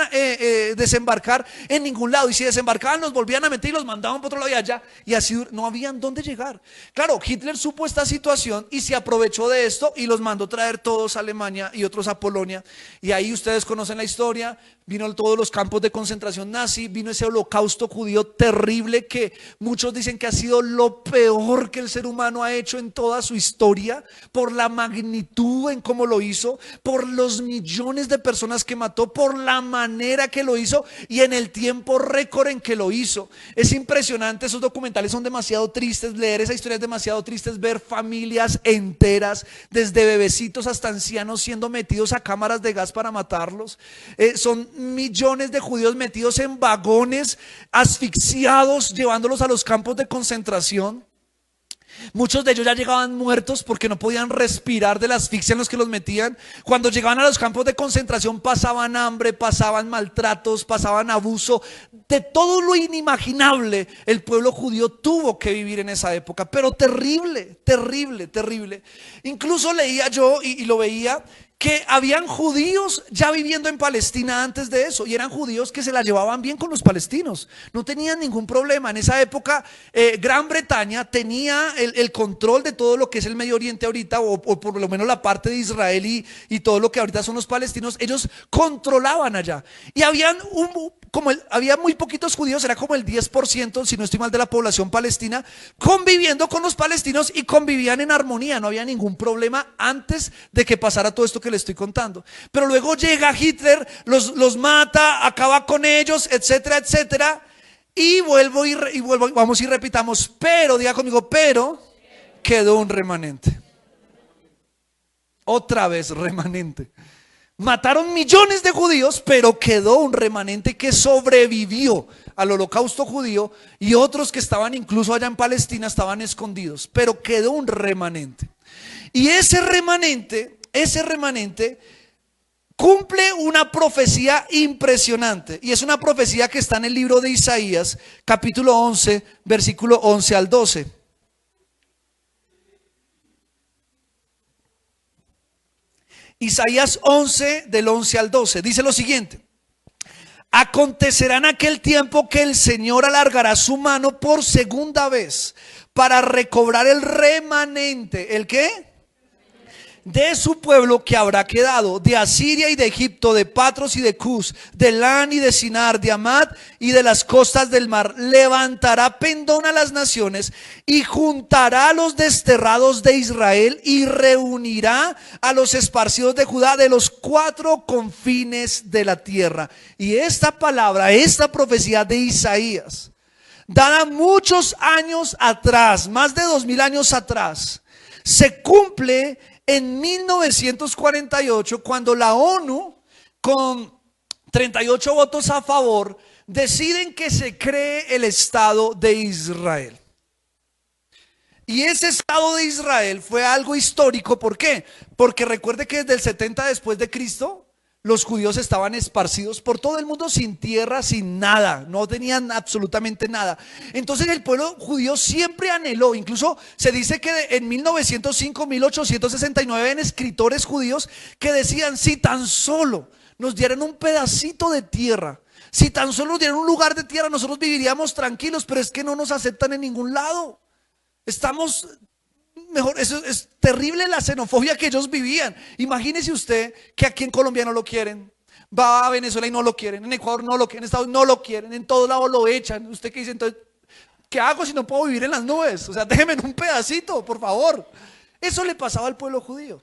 S1: desembarcar en ningún lado. Y si desembarcaban, los volvían a meter y los mandaban por otro lado y allá. Y así no habían dónde llegar. Claro, Hitler supo esta situación y se aprovechó de esto y los mandó traer todos a Alemania y otros a Polonia. Y ahí ustedes conocen la historia. Vino todos los campos de concentración nazi, vino ese holocausto judío terrible que muchos dicen que ha sido lo peor que el ser humano ha hecho en toda su historia, por la magnitud en cómo lo hizo, por los millones de personas que mató, por la manera que lo hizo y en el tiempo récord en que lo hizo. Es impresionante, esos documentales son demasiado tristes, leer esa historia es demasiado triste, ver familias enteras, desde bebecitos hasta ancianos siendo metidos a cámaras de gas para matarlos. Son millones de judíos metidos en vagones, asfixiados, llevándolos a los campos de concentración. Muchos de ellos ya llegaban muertos porque no podían respirar de la asfixia en los que los metían. Cuando llegaban a los campos de concentración pasaban hambre, pasaban maltratos, pasaban abuso. De todo lo inimaginable el pueblo judío tuvo que vivir en esa época. Pero terrible, terrible, terrible. Incluso leía yo y lo veía, que habían judíos ya viviendo en Palestina antes de eso, y eran judíos que se la llevaban bien con los palestinos, no tenían ningún problema. En esa época Gran Bretaña tenía el control de todo lo que es el Medio Oriente ahorita, o por lo menos la parte de Israel y todo lo que ahorita son los palestinos. Ellos controlaban allá y había muy poquitos judíos, era como el 10%, si no estoy mal, de la población palestina, conviviendo con los palestinos y convivían en armonía, no había ningún problema antes de que pasara todo esto que le estoy contando. Pero luego llega Hitler, los mata, acaba con ellos, etcétera, etcétera. Y vuelvo, vamos y repitamos, pero, diga conmigo, pero quedó un remanente. Otra vez remanente. Mataron millones de judíos, pero quedó un remanente que sobrevivió al holocausto judío, y otros que estaban incluso allá en Palestina estaban escondidos, pero quedó un remanente. Y ese remanente cumple una profecía impresionante, y es una profecía que está en el libro de Isaías, capítulo 11, versículo 11 al 12. Isaías 11, del 11 al 12, dice lo siguiente: acontecerá en aquel tiempo que el Señor alargará su mano por segunda vez para recobrar el remanente. ¿El qué? De su pueblo que habrá quedado, de Asiria y de Egipto, de Patros y de Cus, de Lan y de Sinar, de Amad y de las costas del mar. Levantará pendón a las naciones y juntará a los desterrados de Israel y reunirá a los esparcidos de Judá de los cuatro confines de la tierra. Y esta palabra, esta profecía de Isaías, dada muchos años atrás, más de 2000 años atrás, se cumple en 1948, cuando la ONU, con 38 votos a favor, deciden que se cree el Estado de Israel. Y ese Estado de Israel fue algo histórico. ¿Por qué? Porque recuerde que desde el 70 después de Cristo, los judíos estaban esparcidos por todo el mundo, sin tierra, sin nada, no tenían absolutamente nada. Entonces el pueblo judío siempre anheló, incluso se dice que en 1905, 1869 en escritores judíos que decían: si tan solo nos dieran un pedacito de tierra, si tan solo nos dieran un lugar de tierra, nosotros viviríamos tranquilos. Pero es que no nos aceptan en ningún lado. Estamos mejor. Eso es terrible, la xenofobia que ellos vivían. Imagínese usted que aquí en Colombia no lo quieren, va a Venezuela y no lo quieren, en Ecuador no lo quieren, en Estados Unidos no lo quieren, en todos lados lo echan. Usted qué dice entonces: ¿qué hago si no puedo vivir en las nubes? O sea, déjenme en un pedacito, por favor. Eso le pasaba al pueblo judío.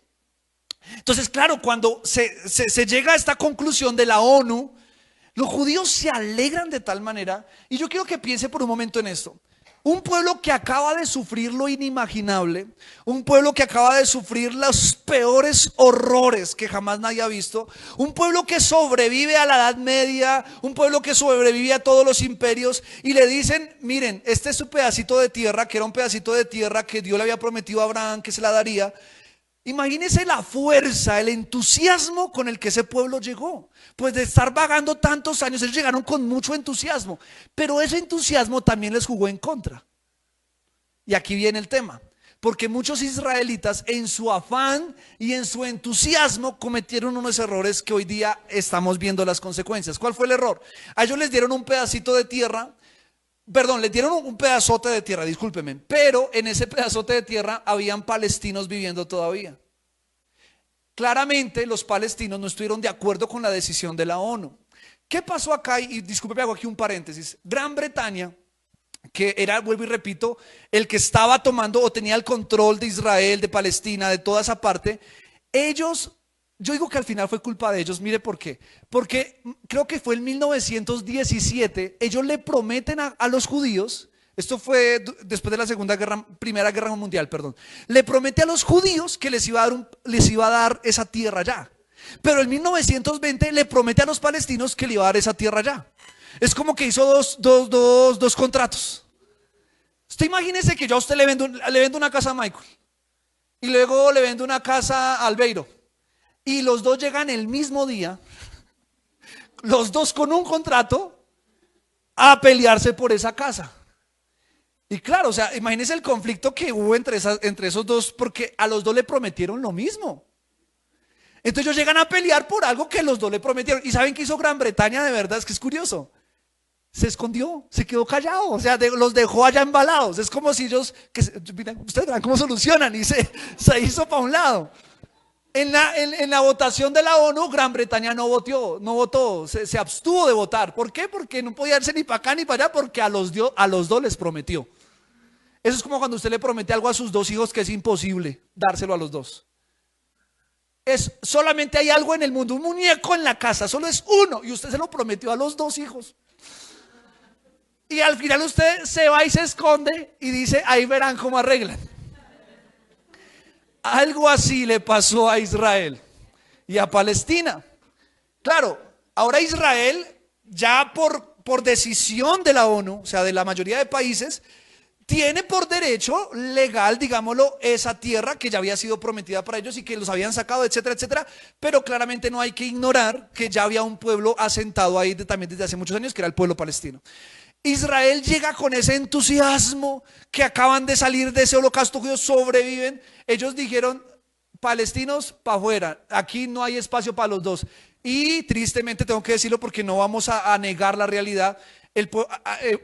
S1: Entonces, claro, cuando se llega a esta conclusión de la ONU, los judíos se alegran de tal manera. Y yo quiero que piense por un momento en esto. Un pueblo que acaba de sufrir lo inimaginable, un pueblo que acaba de sufrir los peores horrores que jamás nadie ha visto, un pueblo que sobrevive a la Edad Media, un pueblo que sobrevive a todos los imperios, y le dicen: miren, este es su pedacito de tierra, que era un pedacito de tierra que Dios le había prometido a Abraham que se la daría. Imagínense la fuerza, el entusiasmo con el que ese pueblo llegó. Pues de estar vagando tantos años, ellos llegaron con mucho entusiasmo, pero ese entusiasmo también les jugó en contra. Y aquí viene el tema. Porque muchos israelitas en su afán y en su entusiasmo cometieron unos errores que hoy día estamos viendo las consecuencias. ¿Cuál fue el error? A ellos les dieron un pedacito de tierra, perdón, les dieron un pedazote de tierra, discúlpenme, pero en ese pedazote de tierra habían palestinos viviendo todavía. Claramente los palestinos no estuvieron de acuerdo con la decisión de la ONU. ¿Qué pasó acá? Y discúlpeme, hago aquí un paréntesis. Gran Bretaña, que era, vuelvo y repito, el que estaba tomando o tenía el control de Israel, de Palestina, de toda esa parte, ellos, yo digo que al final fue culpa de ellos, mire por qué. Porque creo que fue en 1917, ellos le prometen a los judíos, esto fue después de la Primera Guerra Mundial, perdón, le promete a los judíos que les iba a dar esa tierra ya. Pero en 1920 le promete a los palestinos que le iba a dar esa tierra ya. Es como que hizo dos contratos. Usted imagínese que yo a usted le vendo una casa a Michael y luego le vendo una casa a Albeiro y los dos llegan el mismo día, los dos con un contrato, a pelearse por esa casa. Y claro, o sea, imagínese el conflicto que hubo entre esos dos, porque a los dos le prometieron lo mismo. Entonces ellos llegan a pelear por algo que los dos le prometieron. ¿Y saben qué hizo Gran Bretaña? De verdad, es que es curioso. Se escondió, se quedó callado, o sea, los dejó allá embalados. Es como si ellos, miren, ustedes verán cómo solucionan, y se hizo para un lado. En la votación de la ONU, Gran Bretaña no votó, se abstuvo de votar. ¿Por qué? Porque no podía irse ni para acá ni para allá, porque a los dos les prometió. Eso es como cuando usted le promete algo a sus dos hijos que es imposible dárselo a los dos. Solamente hay algo en el mundo, un muñeco en la casa, solo es uno, y usted se lo prometió a los dos hijos. Y al final usted se va y se esconde y dice, ahí verán cómo arreglan. Algo así le pasó a Israel y a Palestina. Claro, ahora Israel, ya por decisión de la ONU, o sea, de la mayoría de países, tiene por derecho legal, digámoslo, esa tierra que ya había sido prometida para ellos y que los habían sacado, etcétera, etcétera. Pero claramente no hay que ignorar que ya había un pueblo asentado ahí también desde hace muchos años, que era el pueblo palestino. Israel llega con ese entusiasmo, que acaban de salir de ese holocausto judío, sobreviven. Ellos dijeron, palestinos para afuera, aquí no hay espacio para los dos. Y tristemente tengo que decirlo porque no vamos a negar la realidad,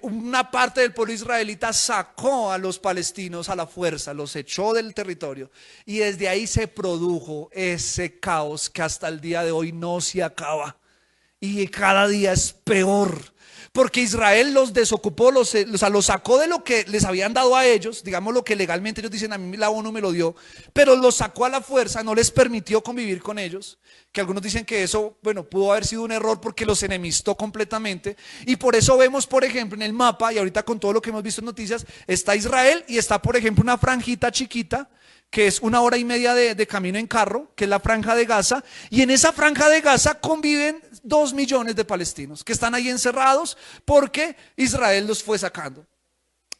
S1: una parte del pueblo israelita sacó a los palestinos a la fuerza, los echó del territorio, y desde ahí se produjo ese caos que hasta el día de hoy no se acaba y cada día es peor. Porque Israel los desocupó, los sacó de lo que les habían dado a ellos, digamos lo que legalmente ellos dicen, a mí la ONU me lo dio, pero los sacó a la fuerza, no les permitió convivir con ellos, que algunos dicen que eso, bueno, pudo haber sido un error porque los enemistó completamente, y por eso vemos, por ejemplo, en el mapa, y ahorita con todo lo que hemos visto en noticias, está Israel y está, por ejemplo, una franjita chiquita, que es 1 hora y media de camino en carro, que es la franja de Gaza, y en esa franja de Gaza conviven 2 millones de palestinos que están ahí encerrados porque Israel los fue sacando.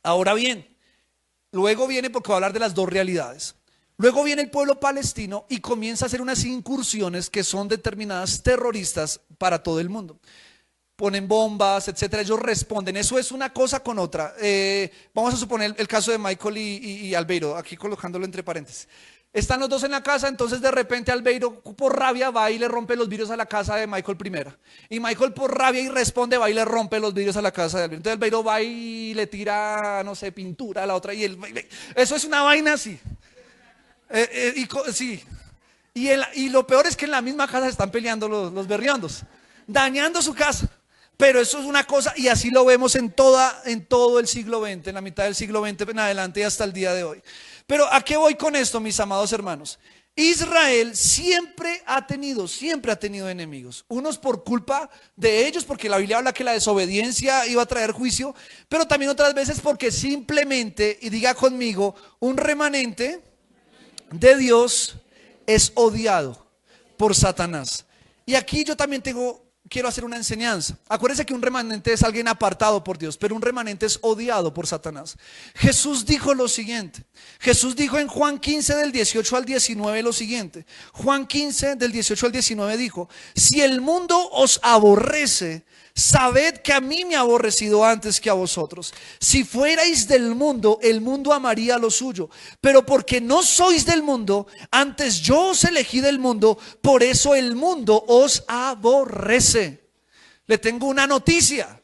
S1: Ahora bien, luego viene, porque voy a hablar de las dos realidades, luego viene el pueblo palestino y comienza a hacer unas incursiones que son determinadas terroristas para todo el mundo. Ponen bombas, etcétera, ellos responden. Eso es una cosa con otra. Vamos a suponer el caso de Michael y Albeiro, aquí colocándolo entre paréntesis. Están los dos en la casa, entonces de repente Albeiro por rabia va y le rompe los vidrios a la casa de Michael primera. Y Michael por rabia y responde, va y le rompe los vidrios a la casa de Albeiro. Entonces Albeiro va y le tira, no sé, pintura a la otra. Eso es una vaina así. Sí. Y lo peor es que en la misma casa están peleando los berriondos, dañando su casa. Pero eso es una cosa, y así lo vemos en todo el siglo XX, en la mitad del siglo XX en adelante y hasta el día de hoy. Pero ¿a qué voy con esto, mis amados hermanos? Israel siempre ha tenido enemigos. Unos por culpa de ellos, porque la Biblia habla que la desobediencia iba a traer juicio, pero también otras veces porque simplemente, y diga conmigo, un remanente de Dios es odiado por Satanás. Y aquí yo también quiero hacer una enseñanza. Acuérdense que un remanente es alguien apartado por Dios, pero un remanente es odiado por Satanás. Jesús dijo lo siguiente. Jesús dijo en Juan 15 del 18 al 19 lo siguiente. Juan 15 del 18 al 19 dijo: si el mundo os aborrece, sabed que a mí me ha aborrecido antes que a vosotros. Si fuerais del mundo, el mundo amaría lo suyo. Pero porque no sois del mundo, antes yo os elegí del mundo, por eso el mundo os aborrece. Le tengo una noticia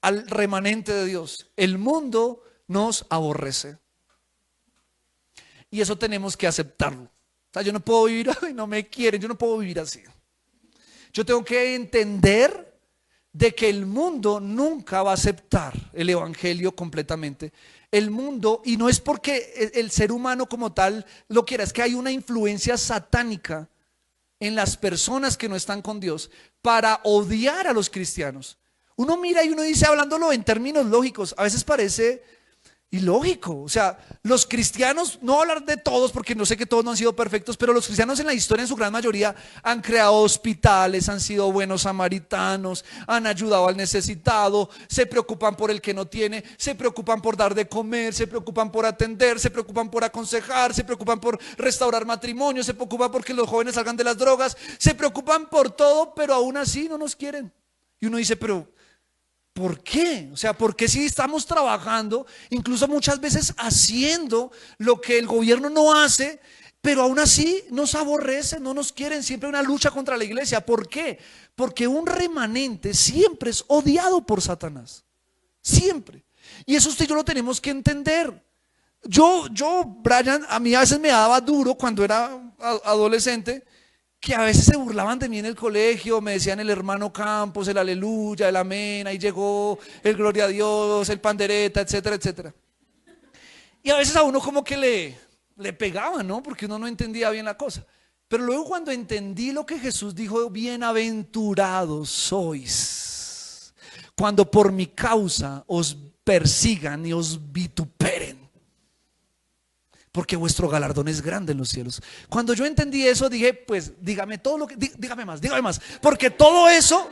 S1: al remanente de Dios. El mundo nos aborrece. Y eso tenemos que aceptarlo. O sea, yo no puedo vivir, ay, no me quieren, yo no puedo vivir así. Yo tengo que entender de que el mundo nunca va a aceptar el evangelio completamente. El mundo, y no es porque el ser humano como tal lo quiera, es que hay una influencia satánica en las personas que no están con Dios para odiar a los cristianos. Uno mira y uno dice, hablándolo en términos lógicos, a veces parece ilógico. O sea, los cristianos, no voy a hablar de todos porque no sé que todos no han sido perfectos, pero los cristianos en la historia en su gran mayoría han creado hospitales, han sido buenos samaritanos, han ayudado al necesitado, se preocupan por el que no tiene, se preocupan por dar de comer, se preocupan por atender, se preocupan por aconsejar, se preocupan por restaurar matrimonios, se preocupan porque los jóvenes salgan de las drogas, se preocupan por todo, pero aún así no nos quieren. Y uno dice, pero ¿por qué? O sea, ¿por qué si estamos trabajando, incluso muchas veces haciendo lo que el gobierno no hace, pero aún así nos aborrecen, no nos quieren? Siempre hay una lucha contra la iglesia. ¿Por qué? Porque un remanente siempre es odiado por Satanás. Siempre. Y eso usted y yo lo tenemos que entender. Brian, a mí a veces me daba duro cuando era adolescente, que a veces se burlaban de mí en el colegio, me decían el hermano Campos, el aleluya, el amén, ahí llegó el gloria a Dios, el pandereta, etcétera, etcétera. Y a veces a uno como que le pegaban, ¿no? Porque uno no entendía bien la cosa. Pero luego cuando entendí lo que Jesús dijo, bienaventurados sois cuando por mi causa os persigan y os vituperen, porque vuestro galardón es grande en los cielos. Cuando yo entendí eso, dije, pues dígame todo lo que, dígame más, porque todo eso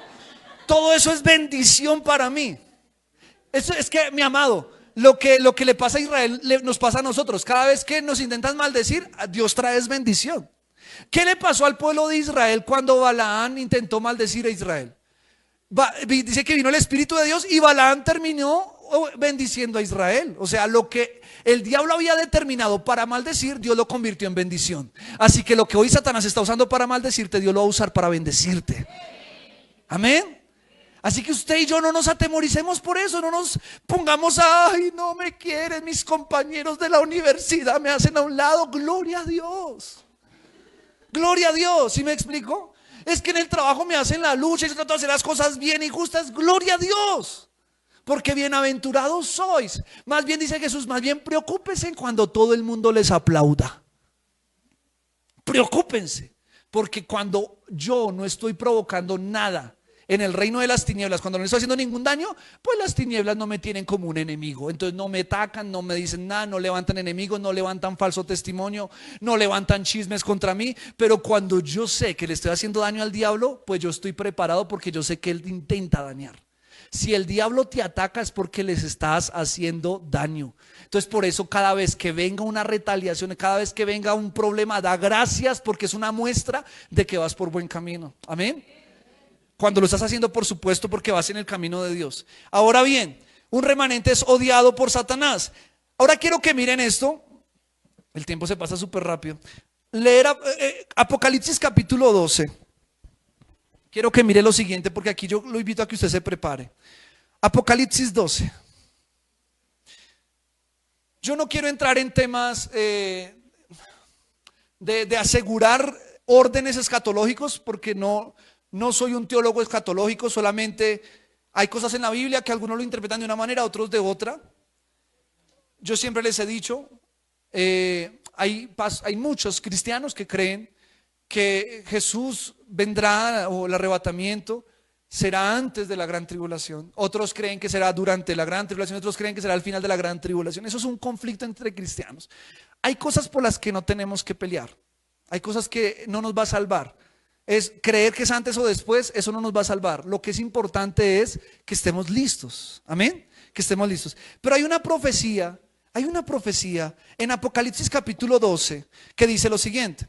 S1: es bendición para mí. Eso es que, mi amado, lo que le pasa a Israel nos pasa a nosotros. Cada vez que nos intentan maldecir, Dios trae bendición. ¿Qué le pasó al pueblo de Israel cuando Balaán intentó maldecir a Israel? Dice que vino el Espíritu de Dios y Balaán terminó bendiciendo a Israel. O sea, lo que el diablo había determinado para maldecir, Dios lo convirtió en bendición. Así que lo que hoy Satanás está usando para maldecirte, Dios lo va a usar para bendecirte. Amén. Así que usted y yo no nos atemoricemos por eso, no nos pongamos, ay, no me quieren, mis compañeros de la universidad me hacen a un lado. Gloria a Dios. Gloria a Dios. ¿Sí me explico? Es que en el trabajo me hacen la lucha y yo trato de hacer las cosas bien y justas. Gloria a Dios. Porque bienaventurados sois. Más bien dice Jesús, más bien preocúpense cuando todo el mundo les aplauda. Preocúpense. Porque cuando yo no estoy provocando nada en el reino de las tinieblas, cuando no estoy haciendo ningún daño, pues las tinieblas no me tienen como un enemigo. Entonces no me atacan, no me dicen nada, no levantan enemigos, no levantan falso testimonio, no levantan chismes contra mí. Pero cuando yo sé que le estoy haciendo daño al diablo, pues yo estoy preparado, porque yo sé que él intenta dañar. Si el diablo te ataca es porque les estás haciendo daño. Entonces por eso cada vez que venga una retaliación, cada vez que venga un problema, da gracias, porque es una muestra de que vas por buen camino. Amén. Cuando lo estás haciendo, por supuesto, porque vas en el camino de Dios. Ahora bien, un remanente es odiado por Satanás. Ahora quiero que miren esto. El tiempo se pasa súper rápido. Leer Apocalipsis capítulo 12. Quiero que mire lo siguiente, porque aquí yo lo invito a que usted se prepare. Apocalipsis 12. Yo no quiero entrar en temas de asegurar órdenes escatológicos, porque no soy un teólogo escatológico. Solamente hay cosas en la Biblia que algunos lo interpretan de una manera, otros de otra. Yo siempre les he dicho, hay muchos cristianos que creen que Jesús vendrá, o el arrebatamiento será antes de la gran tribulación. Otros creen que será durante la gran tribulación, otros creen que será al final de la gran tribulación. Eso es un conflicto entre cristianos. Hay cosas por las que no tenemos que pelear. Hay cosas que no nos va a salvar. Es creer que es antes o después, eso no nos va a salvar. Lo que es importante es que estemos listos. Amén. Que estemos listos. Pero hay una profecía en Apocalipsis capítulo 12 que dice lo siguiente: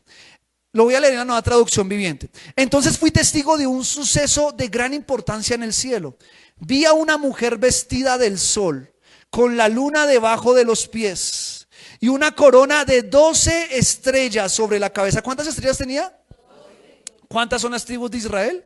S1: Lo voy a leer en la Nueva Traducción Viviente. Entonces fui testigo de un suceso de gran importancia en el cielo. Vi a una mujer vestida del sol, con la luna debajo de los pies y una corona de 12 estrellas sobre la cabeza. ¿Cuántas estrellas tenía? ¿Cuántas son las tribus de Israel?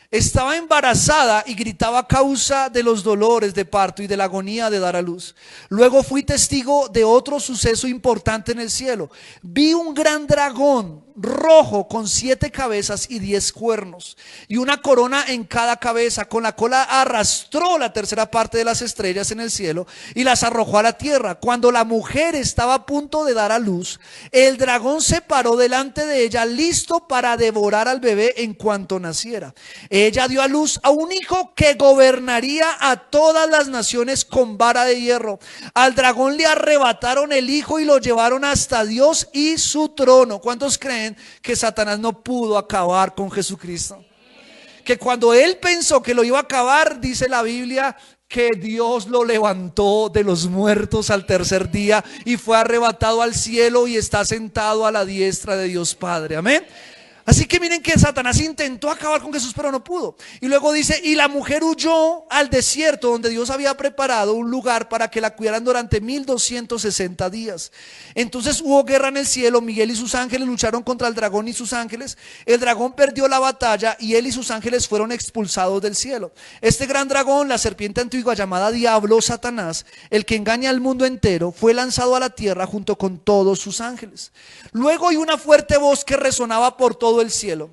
S1: Estaba embarazada y gritaba a causa de los dolores de parto y de la agonía de dar a luz. Luego fui testigo de otro suceso importante en el cielo. Vi un gran dragón rojo con 7 cabezas y 10 cuernos y una corona en cada cabeza. Con la cola arrastró la tercera parte de las estrellas en el cielo y las arrojó a la tierra. Cuando la mujer estaba a punto de dar a luz, el dragón se paró delante de ella, listo para devorar al bebé en cuanto naciera. Ella dio a luz a un hijo que gobernaría a todas las naciones con vara de hierro. Al dragón le arrebataron el hijo y lo llevaron hasta Dios y su trono. ¿Cuántos creen que Satanás no pudo acabar con Jesucristo? Que cuando él pensó que lo iba a acabar, dice la Biblia, que Dios lo levantó de los muertos al tercer día y fue arrebatado al cielo y está sentado a la diestra de Dios Padre. Amén. Así que miren que Satanás intentó acabar con Jesús, pero no pudo. Y luego dice, y la mujer huyó al desierto, donde Dios había preparado un lugar para que la cuidaran durante 1260 días. Entonces hubo guerra en el cielo. Miguel y sus ángeles lucharon contra el dragón y sus ángeles. El dragón perdió la batalla y él y sus ángeles fueron expulsados del cielo. Este gran dragón, la serpiente antigua llamada Diablo, Satanás, el que engaña al mundo entero, fue lanzado a la tierra junto con todos sus ángeles. Luego hay una fuerte voz que resonaba por todo el cielo.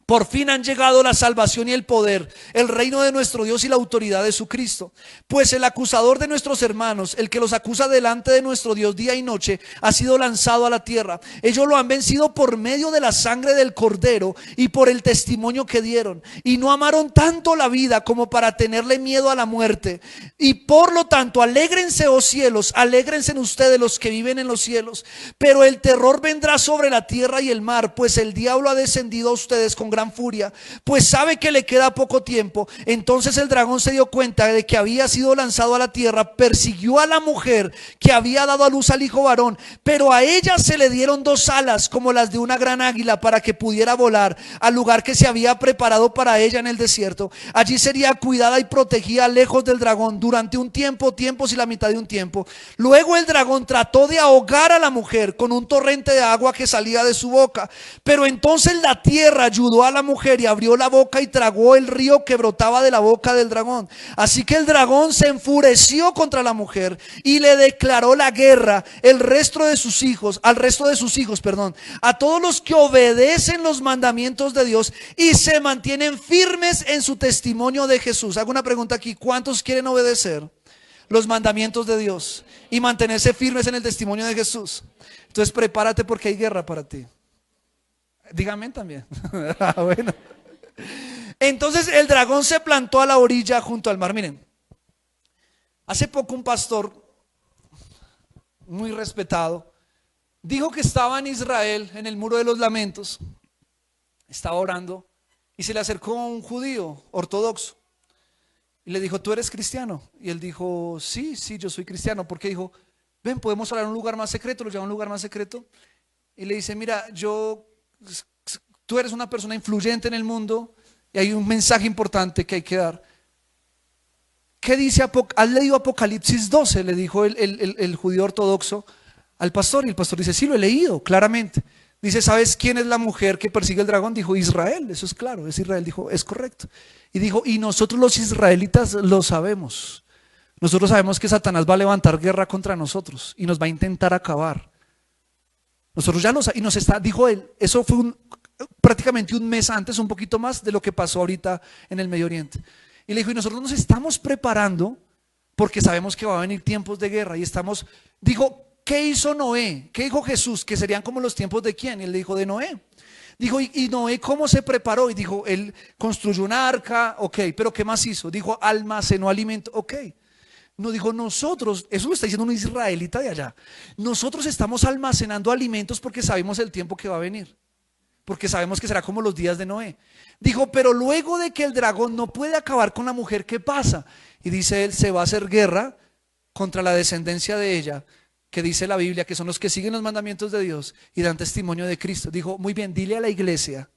S1: Por fin han llegado la salvación y el poder, el reino de nuestro Dios y la autoridad de su Cristo. Pues el acusador de nuestros hermanos, el que los acusa delante de nuestro Dios día y noche, ha sido lanzado a la tierra. Ellos lo han vencido por medio de la sangre del Cordero y por el testimonio que dieron. Y no amaron tanto la vida como para tenerle miedo a la muerte. Y por lo tanto, alégrense, oh cielos, alégrense en ustedes los que viven en los cielos. Pero el terror vendrá sobre la tierra y el mar, pues el diablo ha descendido a ustedes con gran furia, pues sabe que le queda poco tiempo. Entonces el dragón se dio cuenta de que había sido lanzado a la tierra, persiguió a la mujer que había dado a luz al hijo varón, pero a ella se le dieron 2 alas como las de una gran águila para que pudiera volar al lugar que se había preparado para ella en el desierto. Allí sería cuidada y protegida lejos del dragón durante un tiempo, tiempos y la mitad de un tiempo. Luego el dragón trató de ahogar a la mujer con un torrente de agua que salía de su boca, pero entonces la tierra ayudó a la mujer y abrió la boca y tragó el río que brotaba de la boca del dragón. Así que el dragón se enfureció contra la mujer y le declaró la guerra al resto de sus hijos, a todos los que obedecen los mandamientos de Dios y se mantienen firmes en su testimonio de Jesús. Hago una pregunta aquí: ¿cuántos quieren obedecer los mandamientos de Dios y mantenerse firmes en el testimonio de Jesús? Entonces prepárate, porque hay guerra para ti. Dígame también. Bueno. Entonces el dragón se plantó a la orilla junto al mar. Miren, hace poco un pastor muy respetado dijo que estaba en Israel, en el Muro de los Lamentos, estaba orando y se le acercó un judío ortodoxo y le dijo: ¿tú eres cristiano? Y él dijo: sí, yo soy cristiano. Porque dijo: ven, podemos hablar en un lugar más secreto. Lo lleva a un lugar más secreto y le dice: mira, tú eres una persona influyente en el mundo y hay un mensaje importante que hay que dar. ¿Qué dice? ¿Has leído Apocalipsis 12? Le dijo el judío ortodoxo al pastor, y el pastor dice: sí, lo he leído claramente. Dice: ¿sabes quién es la mujer que persigue el dragón? Dijo: Israel. Eso es claro, es Israel. Dijo: es correcto. Y dijo: y nosotros los israelitas lo sabemos. Nosotros sabemos que Satanás va a levantar guerra contra nosotros y nos va a intentar acabar. Nosotros ya lo sabemos. Y nos está, dijo él, eso fue prácticamente un mes antes, un poquito más de lo que pasó ahorita en el Medio Oriente. Y le dijo: y nosotros nos estamos preparando porque sabemos que va a venir tiempos de guerra. Y estamos, dijo: ¿qué hizo Noé? ¿Qué dijo Jesús? Que serían como los tiempos de quién. Y él le dijo: de Noé. Dijo: ¿y Noé cómo se preparó? Y dijo: él construyó una arca, ok, pero ¿qué más hizo? Dijo: almacenó alimento, ok. No, dijo: nosotros, eso lo está diciendo un israelita de allá, nosotros estamos almacenando alimentos porque sabemos el tiempo que va a venir, porque sabemos que será como los días de Noé. Dijo: pero luego de que el dragón no puede acabar con la mujer, ¿qué pasa? Y dice él: se va a hacer guerra contra la descendencia de ella que dice la Biblia, que son los que siguen los mandamientos de Dios y dan testimonio de Cristo, dijo, muy bien, dile a la iglesia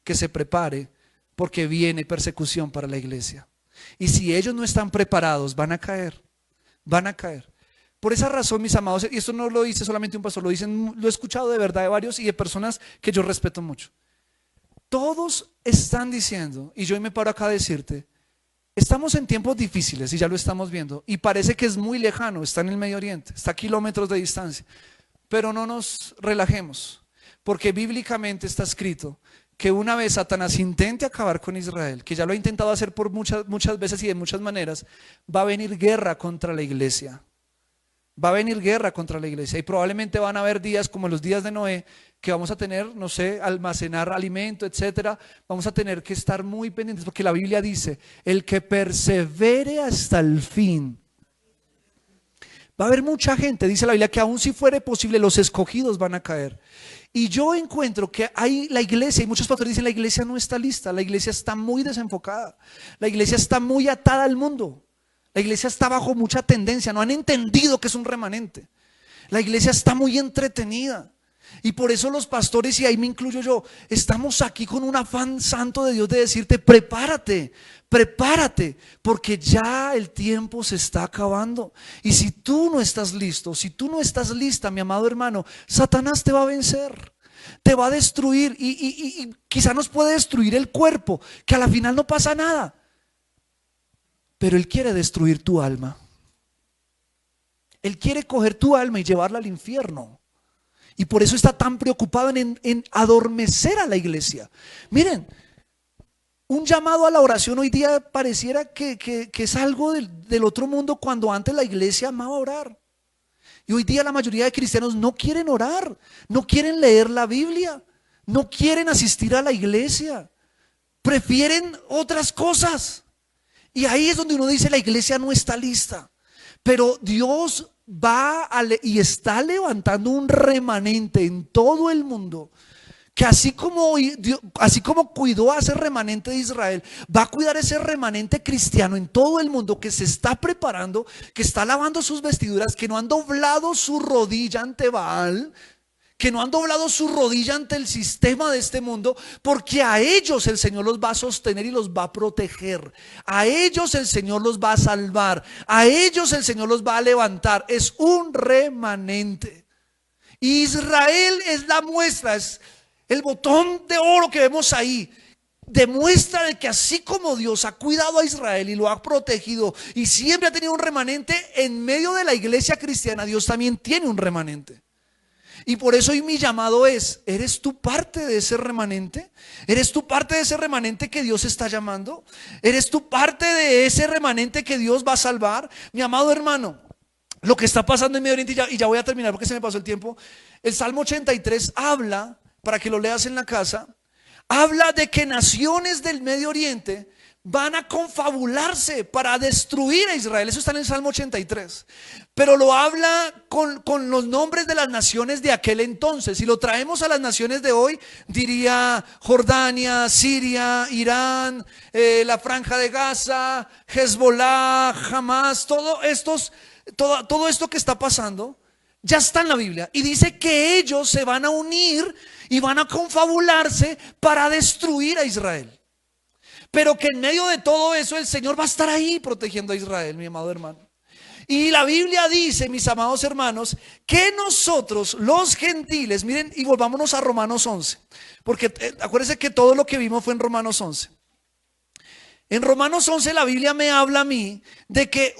S1: que se prepare porque viene persecución para la iglesia. Y si ellos no están preparados, van a caer, van a caer. Por esa razón, mis amados, y esto no lo dice solamente un pastor, lo he escuchado de verdad de varios y de personas que yo respeto mucho. Todos están diciendo, y yo hoy me paro acá a decirte, estamos en tiempos difíciles y ya lo estamos viendo, y parece que es muy lejano, está en el Medio Oriente, está a kilómetros de distancia, pero no nos relajemos, porque bíblicamente está escrito que una vez Satanás intente acabar con Israel, que ya lo ha intentado hacer por muchas veces y de muchas maneras, va a venir guerra contra la iglesia. Va a venir guerra contra la iglesia y probablemente van a haber días como los días de Noé que vamos a tener, no sé, almacenar alimento, etcétera. Vamos a tener que estar muy pendientes porque la Biblia dice, el que persevere hasta el fin. Va a haber mucha gente, dice la Biblia, que aun si fuere posible los escogidos van a caer. Y yo encuentro que hay la iglesia, y muchos pastores dicen la iglesia no está lista, la iglesia está muy desenfocada, la iglesia está muy atada al mundo. La iglesia está bajo mucha tendencia, no han entendido que es un remanente. La iglesia está muy entretenida. Y por eso los pastores, y ahí me incluyo yo, estamos aquí con un afán santo de Dios de decirte, prepárate, prepárate, porque ya el tiempo se está acabando. Y si tú no estás listo, si tú no estás lista, mi amado hermano, Satanás te va a vencer. Te va a destruir y quizá nos puede destruir el cuerpo, que a la final no pasa nada. Pero Él quiere destruir tu alma. Él quiere coger tu alma y llevarla al infierno. Y por eso está tan preocupado en adormecer a la iglesia. Miren, un llamado a la oración hoy día pareciera que es algo del otro mundo, cuando antes la iglesia amaba orar. Y hoy día la mayoría de cristianos no quieren orar, no quieren leer la Biblia, no quieren asistir a la iglesia, prefieren otras cosas. Y ahí es donde uno dice la iglesia no está lista. Pero Dios y está levantando un remanente en todo el mundo, que así como cuidó a ese remanente de Israel, va a cuidar ese remanente cristiano en todo el mundo, que se está preparando, que está lavando sus vestiduras, que no han doblado su rodilla ante Baal, que no han doblado su rodilla ante el sistema de este mundo, porque a ellos el Señor los va a sostener y los va a proteger. A ellos el Señor los va a salvar. A ellos el Señor los va a levantar. Es un remanente. Israel es la muestra, es el botón de oro que vemos ahí. Demuestra de que así como Dios ha cuidado a Israel y lo ha protegido y siempre ha tenido un remanente, en medio de la iglesia cristiana Dios también tiene un remanente. Y por eso hoy mi llamado es, ¿eres tú parte de ese remanente? ¿Eres tú parte de ese remanente que Dios está llamando? ¿Eres tú parte de ese remanente que Dios va a salvar? Mi amado hermano, lo que está pasando en Medio Oriente, y ya voy a terminar porque se me pasó el tiempo. El Salmo 83 habla, para que lo leas en la casa, habla de que naciones del Medio Oriente van a confabularse para destruir a Israel. Eso está en el Salmo 83. Pero lo habla con los nombres de las naciones de aquel entonces. Si lo traemos a las naciones de hoy, diría Jordania, Siria, Irán, la Franja de Gaza, Hezbollah, Hamas, todo esto que está pasando ya está en la Biblia. Y dice que ellos se van a unir y van a confabularse para destruir a Israel. Pero que en medio de todo eso el Señor va a estar ahí protegiendo a Israel, mi amado hermano. Y la Biblia dice, mis amados hermanos, que nosotros los gentiles, miren, y volvámonos a Romanos 11, porque acuérdense que todo lo que vimos fue en Romanos 11. En Romanos 11 la Biblia me habla a mí de que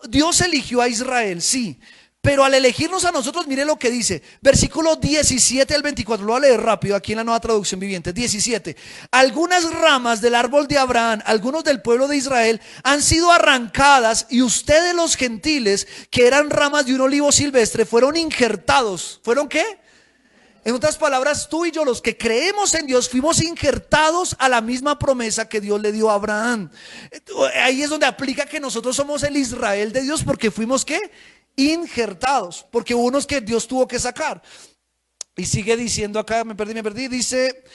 S1: Dios eligió a Israel, sí. Pero al elegirnos a nosotros, mire lo que dice, versículo 17 al 24, lo voy a leer rápido aquí en la Nueva Traducción Viviente. 17, algunas ramas del árbol de Abraham, algunos del pueblo de Israel, han sido arrancadas, y ustedes los gentiles, que eran ramas de un olivo silvestre, fueron injertados. ¿Fueron qué? En otras palabras, tú y yo, los que creemos en Dios, fuimos injertados a la misma promesa que Dios le dio a Abraham. Ahí es donde aplica que nosotros somos el Israel de Dios, porque fuimos ¿qué? Injertados, porque hubo unos que Dios tuvo que sacar. Y sigue diciendo acá, me perdí, dice,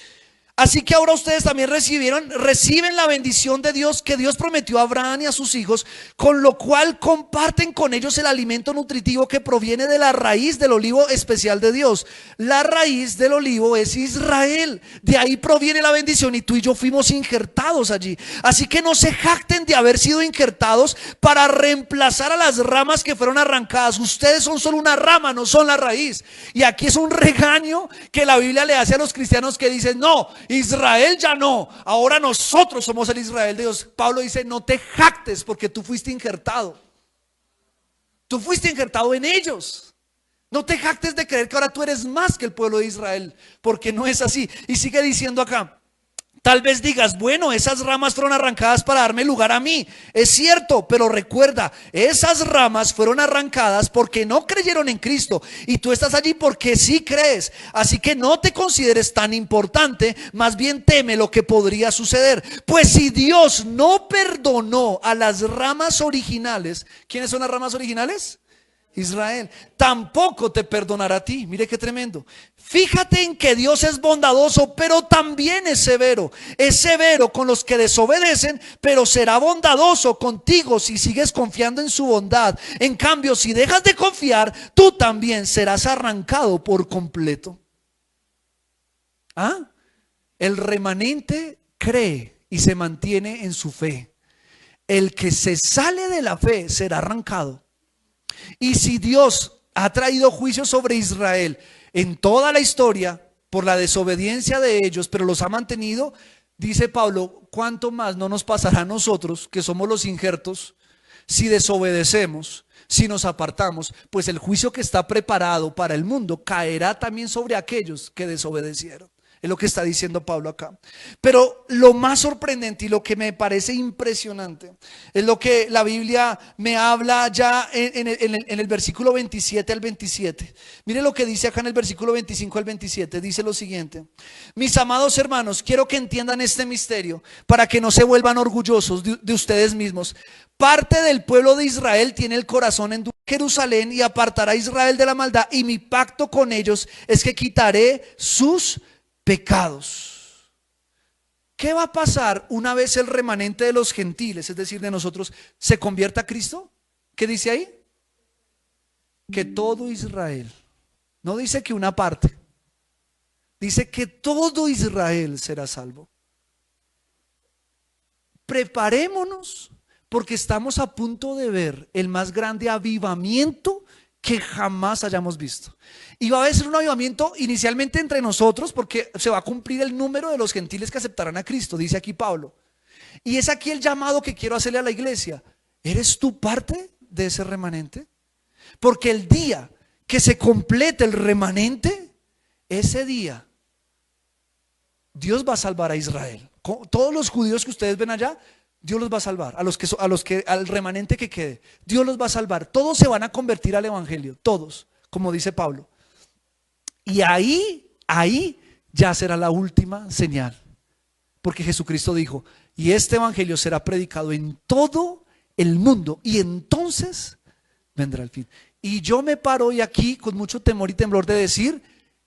S2: Así que ahora ustedes también reciben la bendición de Dios que Dios prometió a Abraham y a sus hijos, con lo cual comparten con ellos el alimento nutritivo que proviene de la raíz del olivo especial de Dios. La raíz del olivo es Israel. De ahí proviene la bendición y tú y yo fuimos injertados allí. Así que no se jacten de haber sido injertados para reemplazar a las ramas que fueron arrancadas. Ustedes son solo una rama, no son la raíz. Y aquí es un regaño que la Biblia le hace a los cristianos que dicen: no, Israel ya no, ahora nosotros somos el Israel de Dios. Pablo dice: no te jactes, porque tú fuiste injertado. Tú fuiste injertado en ellos. No te jactes de creer que ahora tú eres más que el pueblo de Israel, porque no es así. Y sigue diciendo acá: tal vez digas, bueno, esas ramas fueron arrancadas para darme lugar a mí. Es cierto, pero recuerda, esas ramas fueron arrancadas porque no creyeron en Cristo. Y tú estás allí porque sí crees. Así que no te consideres tan importante, más bien teme lo que podría suceder. Pues si Dios no perdonó a las ramas originales, ¿quiénes son las ramas originales? Israel, tampoco te perdonará a ti. Mire qué tremendo. Fíjate en que Dios es bondadoso, pero también es severo. Es severo con los que desobedecen, pero será bondadoso contigo si sigues confiando en su bondad. En cambio, si dejas de confiar, tú también serás arrancado por completo. El remanente cree y se mantiene en su fe. El que se sale de la fe será arrancado. Y si Dios ha traído juicio sobre Israel en toda la historia por la desobediencia de ellos, pero los ha mantenido, dice Pablo, ¿cuánto más no nos pasará a nosotros, que somos los injertos, si desobedecemos, si nos apartamos? Pues el juicio que está preparado para el mundo caerá también sobre aquellos que desobedecieron. Es lo que está diciendo Pablo acá. Pero lo más sorprendente y lo que me parece impresionante es lo que la Biblia me habla ya en el versículo 27 al 27. Mire lo que dice acá en el versículo 25 al 27. Dice lo siguiente: mis amados hermanos, quiero que entiendan este misterio para que no se vuelvan orgullosos de ustedes mismos. Parte del pueblo de Israel tiene el corazón en Jerusalén y apartará a Israel de la maldad, y mi pacto con ellos es que quitaré sus pecados. ¿Qué va a pasar una vez el remanente de los gentiles, es decir, de nosotros, se convierta a Cristo? ¿Qué dice ahí? Que todo Israel, no dice que una parte, dice que todo Israel será salvo. Preparémonos, porque estamos a punto de ver el más grande avivamiento que jamás hayamos visto. Y va a ser un avivamiento inicialmente entre nosotros, porque se va a cumplir el número de los gentiles que aceptarán a Cristo, dice aquí Pablo. Y es aquí el llamado que quiero hacerle a la iglesia. ¿Eres tú parte de ese remanente? Porque el día que se complete el remanente, ese día Dios va a salvar a Israel. Todos los judíos que ustedes ven allá, Dios los va a salvar. Al remanente que quede, Dios los va a salvar. Todos se van a convertir al evangelio, todos, como dice Pablo. Y ahí ya será la última señal. Porque Jesucristo dijo: y este evangelio será predicado en todo el mundo, y entonces vendrá el fin. Y yo me paro hoy aquí con mucho temor y temblor de decir: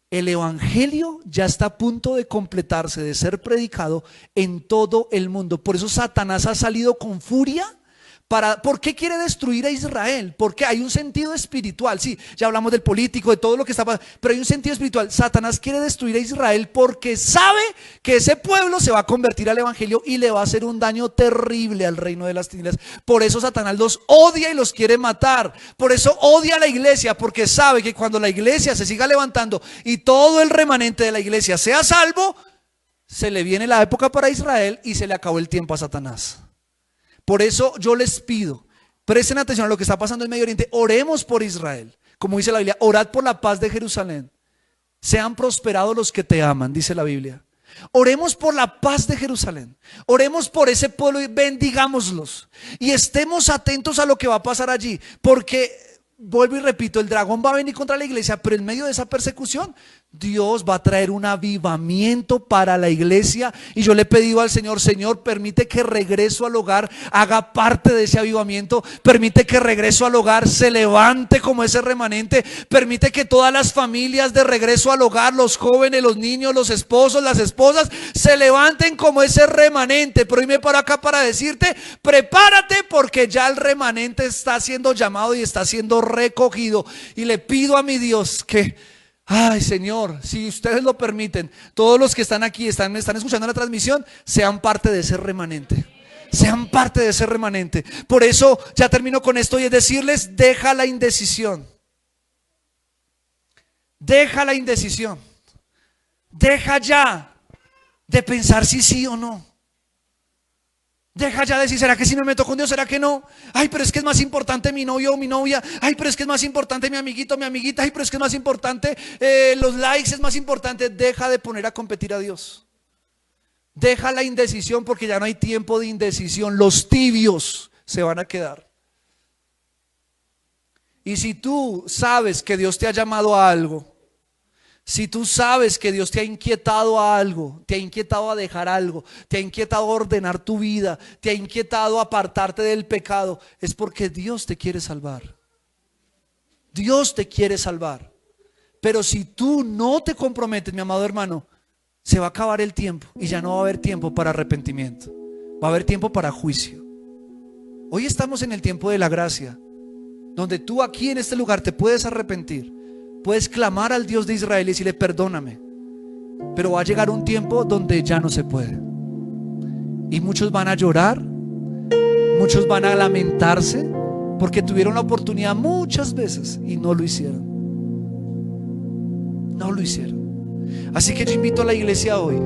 S2: el evangelio ya está a punto de completarse, de ser predicado en todo el mundo. Por eso Satanás ha salido con furia. ¿Por qué quiere destruir a Israel? Porque hay un sentido espiritual. Sí, ya hablamos del político, de todo lo que está pasando, pero hay un sentido espiritual. Satanás quiere destruir a Israel porque sabe que ese pueblo se va a convertir al evangelio y le va a hacer un daño terrible al reino de las tinieblas. Por eso Satanás los odia y los quiere matar. Por eso odia a la iglesia, porque sabe que cuando la iglesia se siga levantando y todo el remanente de la iglesia sea salvo, se le viene la época para Israel y se le acabó el tiempo a Satanás. Por eso yo les pido, presten atención a lo que está pasando en Medio Oriente. Oremos por Israel. Como dice la Biblia, orad por la paz de Jerusalén. Sean prosperados los que te aman, dice la Biblia. Oremos por la paz de Jerusalén. Oremos por ese pueblo y bendigámoslos. Y estemos atentos a lo que va a pasar allí. Porque, vuelvo y repito, el dragón va a venir contra la iglesia, pero en medio de esa persecución, Dios va a traer un avivamiento para la iglesia. Y yo le he pedido al Señor: Señor, permite que Regreso al Hogar haga parte de ese avivamiento. Permite que Regreso al Hogar se levante como ese remanente. Permite que todas las familias de Regreso al Hogar, los jóvenes, los niños, los esposos, las esposas, se levanten como ese remanente. Pero hoy me paro acá para decirte: prepárate, porque ya el remanente está siendo llamado y está siendo recogido. Y le pido a mi Dios que, ay, Señor, si ustedes lo permiten, todos los que están aquí, están escuchando la transmisión, sean parte de ese remanente. Sean parte de ese remanente. Por eso ya termino con esto, y es decirles: deja la indecisión. Deja la indecisión. Deja ya de pensar si sí o no. Deja ya de decir: ¿será que sí me meto con Dios? ¿Será que no? Ay, pero es que es más importante mi novio o mi novia. Ay, pero es que es más importante mi amiguito o mi amiguita. Ay, pero es que es más importante los likes, es más importante. Deja de poner a competir a Dios. Deja la indecisión, porque ya no hay tiempo de indecisión. Los tibios se van a quedar. Y si tú sabes que Dios te ha llamado a algo, si tú sabes que Dios te ha inquietado a algo, te ha inquietado a dejar algo, te ha inquietado a ordenar tu vida, te ha inquietado a apartarte del pecado, es porque Dios te quiere salvar. Dios te quiere salvar. Pero si tú no te comprometes, mi amado hermano, se va a acabar el tiempo y ya no va a haber tiempo para arrepentimiento. Va a haber tiempo para juicio. Hoy estamos en el tiempo de la gracia, donde tú aquí en este lugar te puedes arrepentir. Puedes clamar al Dios de Israel y decirle: perdóname. Pero va a llegar un tiempo donde ya no se puede. Y muchos van a llorar, muchos van a lamentarse, porque tuvieron la oportunidad muchas veces y no lo hicieron. No lo hicieron. Así que yo invito a la iglesia hoy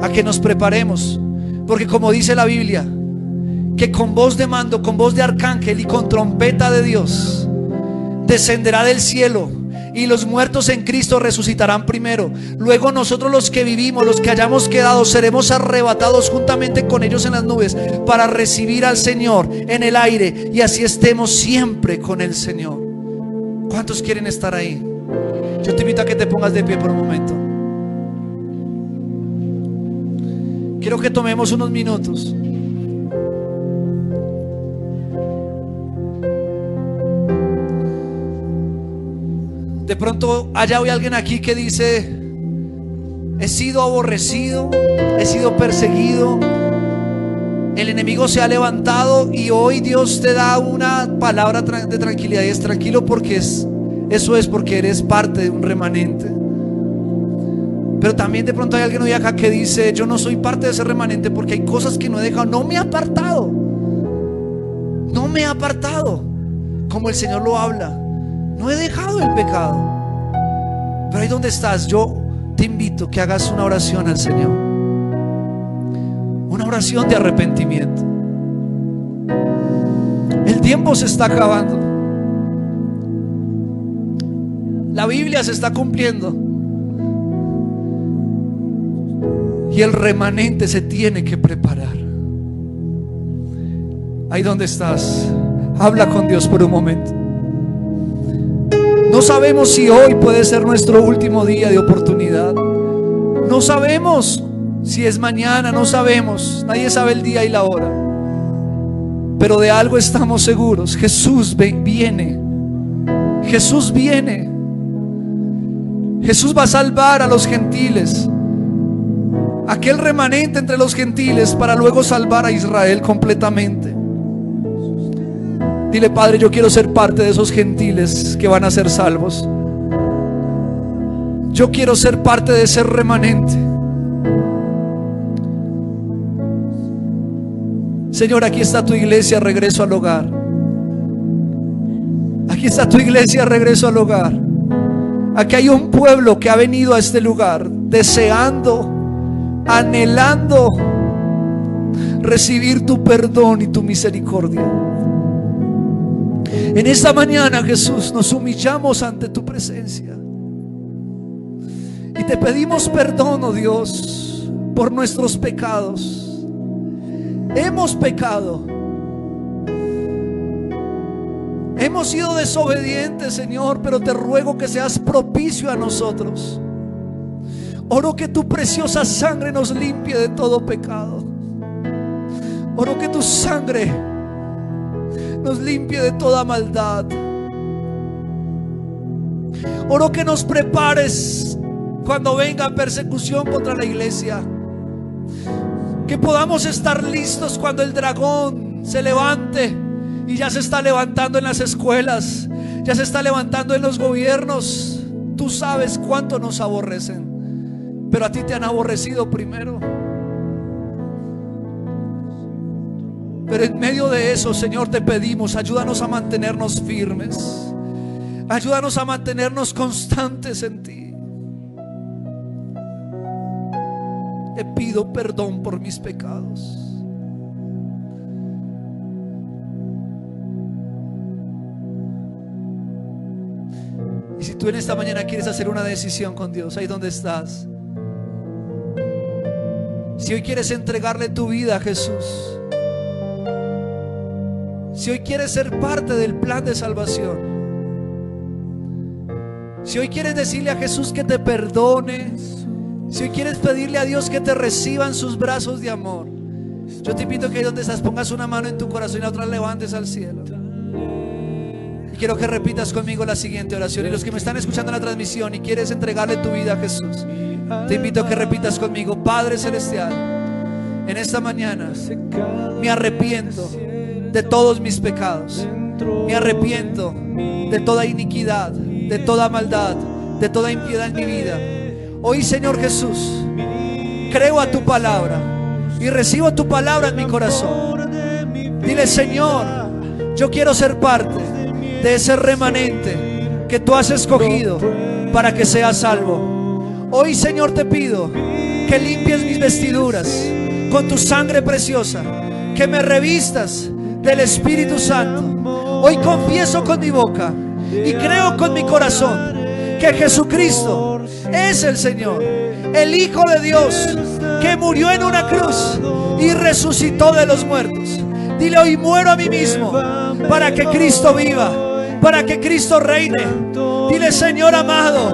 S2: a que nos preparemos, porque como dice la Biblia, que con voz de mando, con voz de arcángel y con trompeta de Dios descenderá del cielo, y los muertos en Cristo resucitarán primero. Luego nosotros, los que vivimos, los que hayamos quedado, seremos arrebatados juntamente con ellos en las nubes, para recibir al Señor en el aire, y así estemos siempre con el Señor. ¿Cuántos quieren estar ahí? Yo te invito a que te pongas de pie por un momento. Quiero que tomemos unos minutos. De pronto haya hoy alguien aquí que dice: he sido aborrecido, he sido perseguido, el enemigo se ha levantado, y hoy Dios te da una palabra de tranquilidad, y es: tranquilo, porque eso es porque eres parte de un remanente. Pero también de pronto hay alguien hoy acá que dice: yo no soy parte de ese remanente porque hay cosas que no he dejado, no me he apartado, no me he apartado, como el Señor lo habla. No he dejado el pecado. Pero ahí donde estás, yo te invito que hagas una oración al Señor, una oración de arrepentimiento. El tiempo se está acabando. La Biblia se está cumpliendo, y el remanente se tiene que preparar. Ahí donde estás, habla con Dios por un momento. No sabemos si hoy puede ser nuestro último día de oportunidad. No sabemos si es mañana, no sabemos. Nadie sabe el día y la hora. Pero de algo estamos seguros: Jesús viene. Jesús viene. Jesús va a salvar a los gentiles, aquel remanente entre los gentiles, para luego salvar a Israel completamente. Dile: Padre, yo quiero ser parte de esos gentiles que van a ser salvos. Yo quiero ser parte de ese remanente. Señor, aquí está tu iglesia, Regreso al Hogar. Aquí está tu iglesia, Regreso al Hogar. Aquí hay un pueblo que ha venido a este lugar deseando, anhelando recibir tu perdón y tu misericordia. En esta mañana, Jesús, nos humillamos ante tu presencia y te pedimos perdón, oh Dios, por nuestros pecados. Hemos pecado, hemos sido desobedientes, Señor, pero te ruego que seas propicio a nosotros. Oro que tu preciosa sangre nos limpie de todo pecado. Oro que tu sangre nos limpie de toda maldad. Oro que nos prepares cuando venga persecución contra la iglesia. Que podamos estar listos cuando el dragón se levante. Y ya se está levantando en las escuelas, ya se está levantando en los gobiernos. Tú sabes cuánto nos aborrecen, pero a ti te han aborrecido primero. Pero en medio de eso, Señor, te pedimos, ayúdanos a mantenernos firmes. Ayúdanos a mantenernos constantes en ti. Te pido perdón por mis pecados. Y si tú en esta mañana quieres hacer una decisión con Dios, ahí donde estás, si hoy quieres entregarle tu vida a Jesús, si hoy quieres ser parte del plan de salvación, si hoy quieres decirle a Jesús que te perdone, si hoy quieres pedirle a Dios que te reciba en sus brazos de amor, yo te invito a que ahí donde estás pongas una mano en tu corazón y la otra levantes al cielo. Y quiero que repitas conmigo la siguiente oración. Y los que me están escuchando en la transmisión y quieres entregarle tu vida a Jesús, te invito a que repitas conmigo: Padre Celestial, en esta mañana me arrepiento de todos mis pecados. Me arrepiento de toda iniquidad, de toda maldad, de toda impiedad en mi vida. Hoy, Señor Jesús, creo a tu palabra y recibo tu palabra en mi corazón. Dile: Señor, yo quiero ser parte de ese remanente que tú has escogido para que sea salvo. Hoy, Señor, te pido que limpies mis vestiduras con tu sangre preciosa, que me revistas del Espíritu Santo. Hoy confieso con mi boca y creo con mi corazón que Jesucristo es el Señor, el Hijo de Dios, que murió en una cruz y resucitó de los muertos. Dile: hoy muero a mí mismo para que Cristo viva, para que Cristo reine. Dile: Señor amado,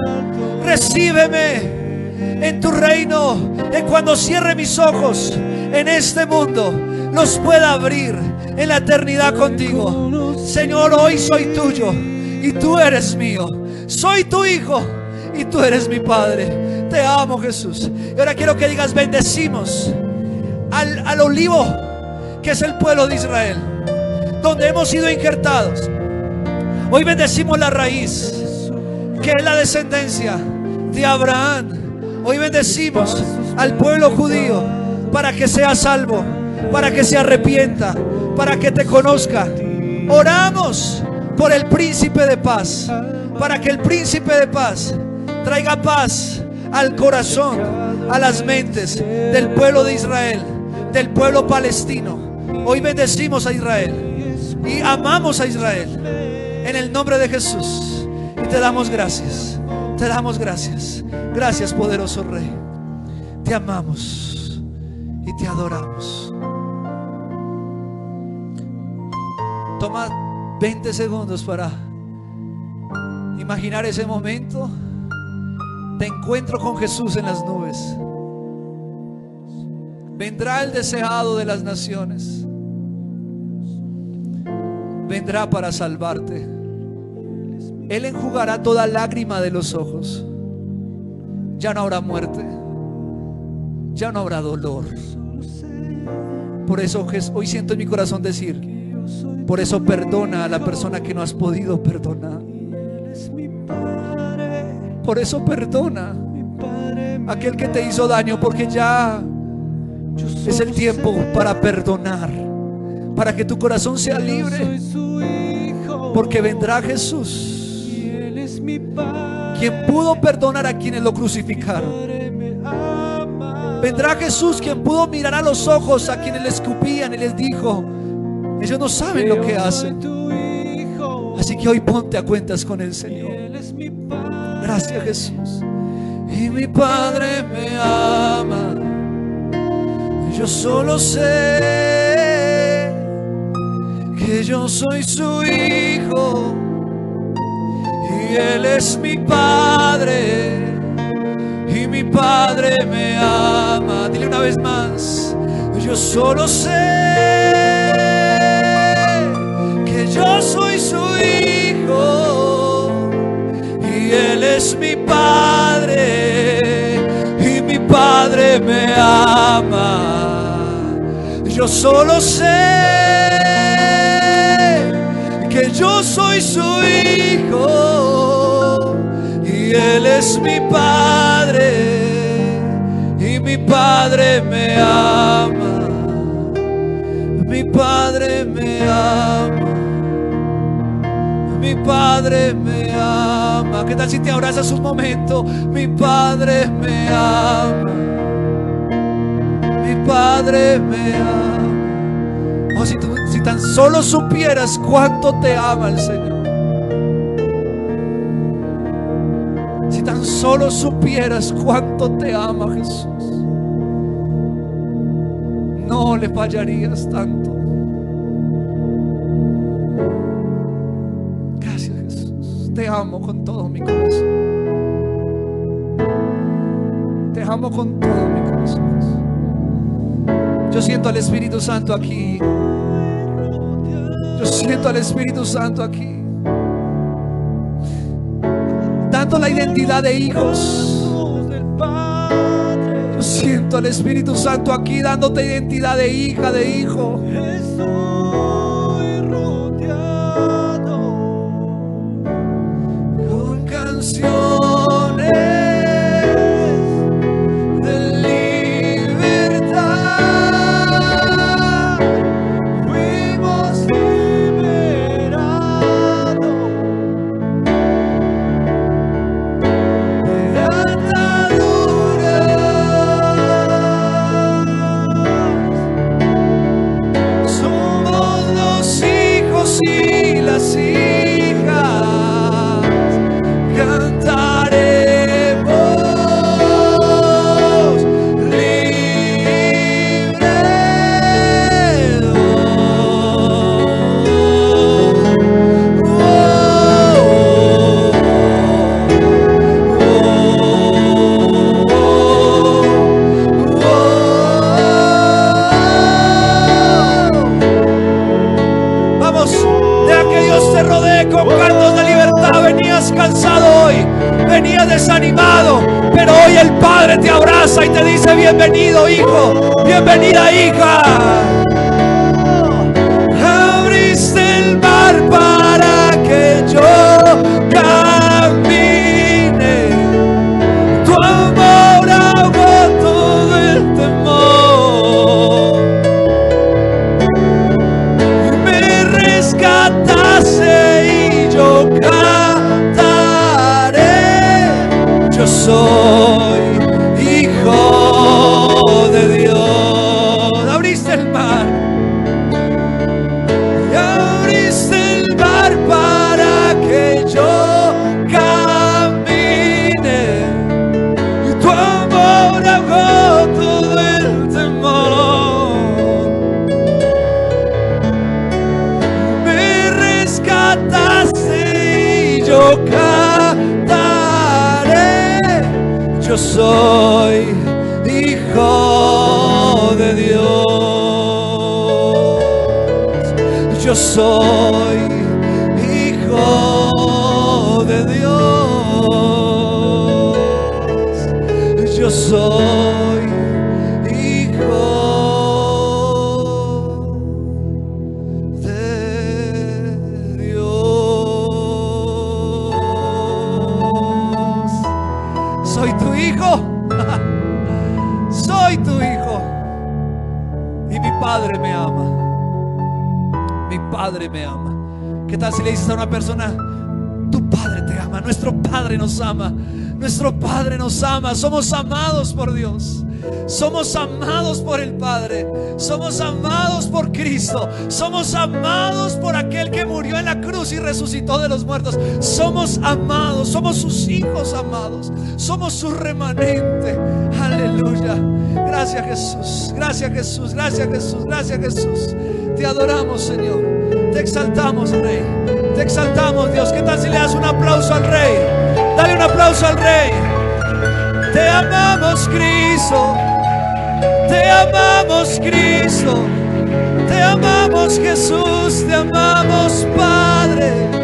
S2: recíbeme en tu reino, que cuando cierre mis ojos en este mundo los pueda abrir en la eternidad contigo. Señor, hoy soy tuyo y tú eres mío. Soy tu hijo y tú eres mi Padre. Te amo, Jesús. Y ahora quiero que digas: bendecimos al olivo, que es el pueblo de Israel, donde hemos sido injertados. Hoy bendecimos la raíz, que es la descendencia de Abraham. Hoy bendecimos al pueblo judío para que sea salvo, para que se arrepienta, para que te conozca. Oramos por el príncipe de paz, para que el príncipe de paz traiga paz al corazón, a las mentes del pueblo de Israel, del pueblo palestino. Hoy bendecimos a Israel y amamos a Israel en el nombre de Jesús, y te damos gracias, te damos gracias. Gracias, poderoso Rey. Te amamos y te adoramos. Toma 20 segundos para imaginar ese momento de encuentro con Jesús en las nubes. Vendrá el deseado de las naciones. Vendrá para salvarte. Él enjugará toda lágrima de los ojos. Ya no habrá muerte, ya no habrá dolor. Por eso hoy siento en mi corazón decir: por eso perdona a la persona que no has podido perdonar. Por eso perdona a aquel que te hizo daño, porque ya es el tiempo para perdonar, para que tu corazón sea libre, porque vendrá Jesús, quien pudo perdonar a quienes lo crucificaron. Vendrá Jesús, quien pudo mirar a los ojos a quienes le escupían y les dijo: ellos no saben lo que hacen. Así que hoy ponte a cuentas con el Señor. Gracias, Jesús. Y mi Padre me ama. Yo solo sé que yo soy su hijo y Él es mi Padre. Y
S1: mi Padre me ama. Dile una vez más: yo solo sé que yo soy su hijo y Él es mi Padre y mi Padre me ama. Yo solo sé que yo soy su hijo y Él es mi Padre y mi Padre me ama. Mi Padre me ama. Mi Padre me ama. ¿Qué tal si te abrazas un momento? Mi Padre me ama. Mi Padre me ama. Oh, si tan solo supieras cuánto te ama el Señor. Si tan solo supieras cuánto te ama Jesús, no le fallarías tanto. Gracias Jesús. Te amo con todo mi corazón. Te amo con todo mi corazón. Yo siento al Espíritu Santo aquí. Yo siento al Espíritu Santo aquí, dando la identidad de hijos. Yo siento al Espíritu Santo aquí dándote identidad de hija, de hijo. Estoy rodeado con canciones de libertad. Fuimos liberados de ataduras. Somos los hijos y las hijas. Cantaremos libres. Vamos, deja que Dios te rodee con cantos de libertad. Venías cansado hoy, venías desanimado, pero hoy el Padre te abraza y te dice: bienvenido hijo, bienvenida hija. Abriste el mar para que yo camine. Tu amor ahogó todo el temor. Me rescataste y yo cantaré. Yo soy hijo de Dios. Abriste el mar. Y abriste el mar para que yo camine. Y tu amor ahogó todo el temor. Me rescataste y yo cantaré. Yo soy hijo de Dios. Yo soy hijo de Dios. Yo soy hijo de Dios. Soy tu hijo. Soy tu hijo. Y mi Padre me ama. Mi Padre me ama. ¿Qué tal si le dices a una persona: tu Padre te ama, nuestro Padre nos ama, nuestro Padre nos ama? Somos amados por Dios. Somos amados por el Padre. Somos amados por Cristo. Somos amados por aquel que murió en la cruz y resucitó de los muertos. Somos amados. Somos sus hijos amados. Somos su remanente. Aleluya. Gracias Jesús. Gracias Jesús. Gracias Jesús. Gracias Jesús. Te adoramos, Señor. Te exaltamos, Rey. Te exaltamos, Dios. ¿Qué tal si le das un aplauso al Rey? Dale un aplauso al Rey. Te amamos, Cristo. Te amamos, Cristo. Te amamos, Jesús. Te amamos, Padre.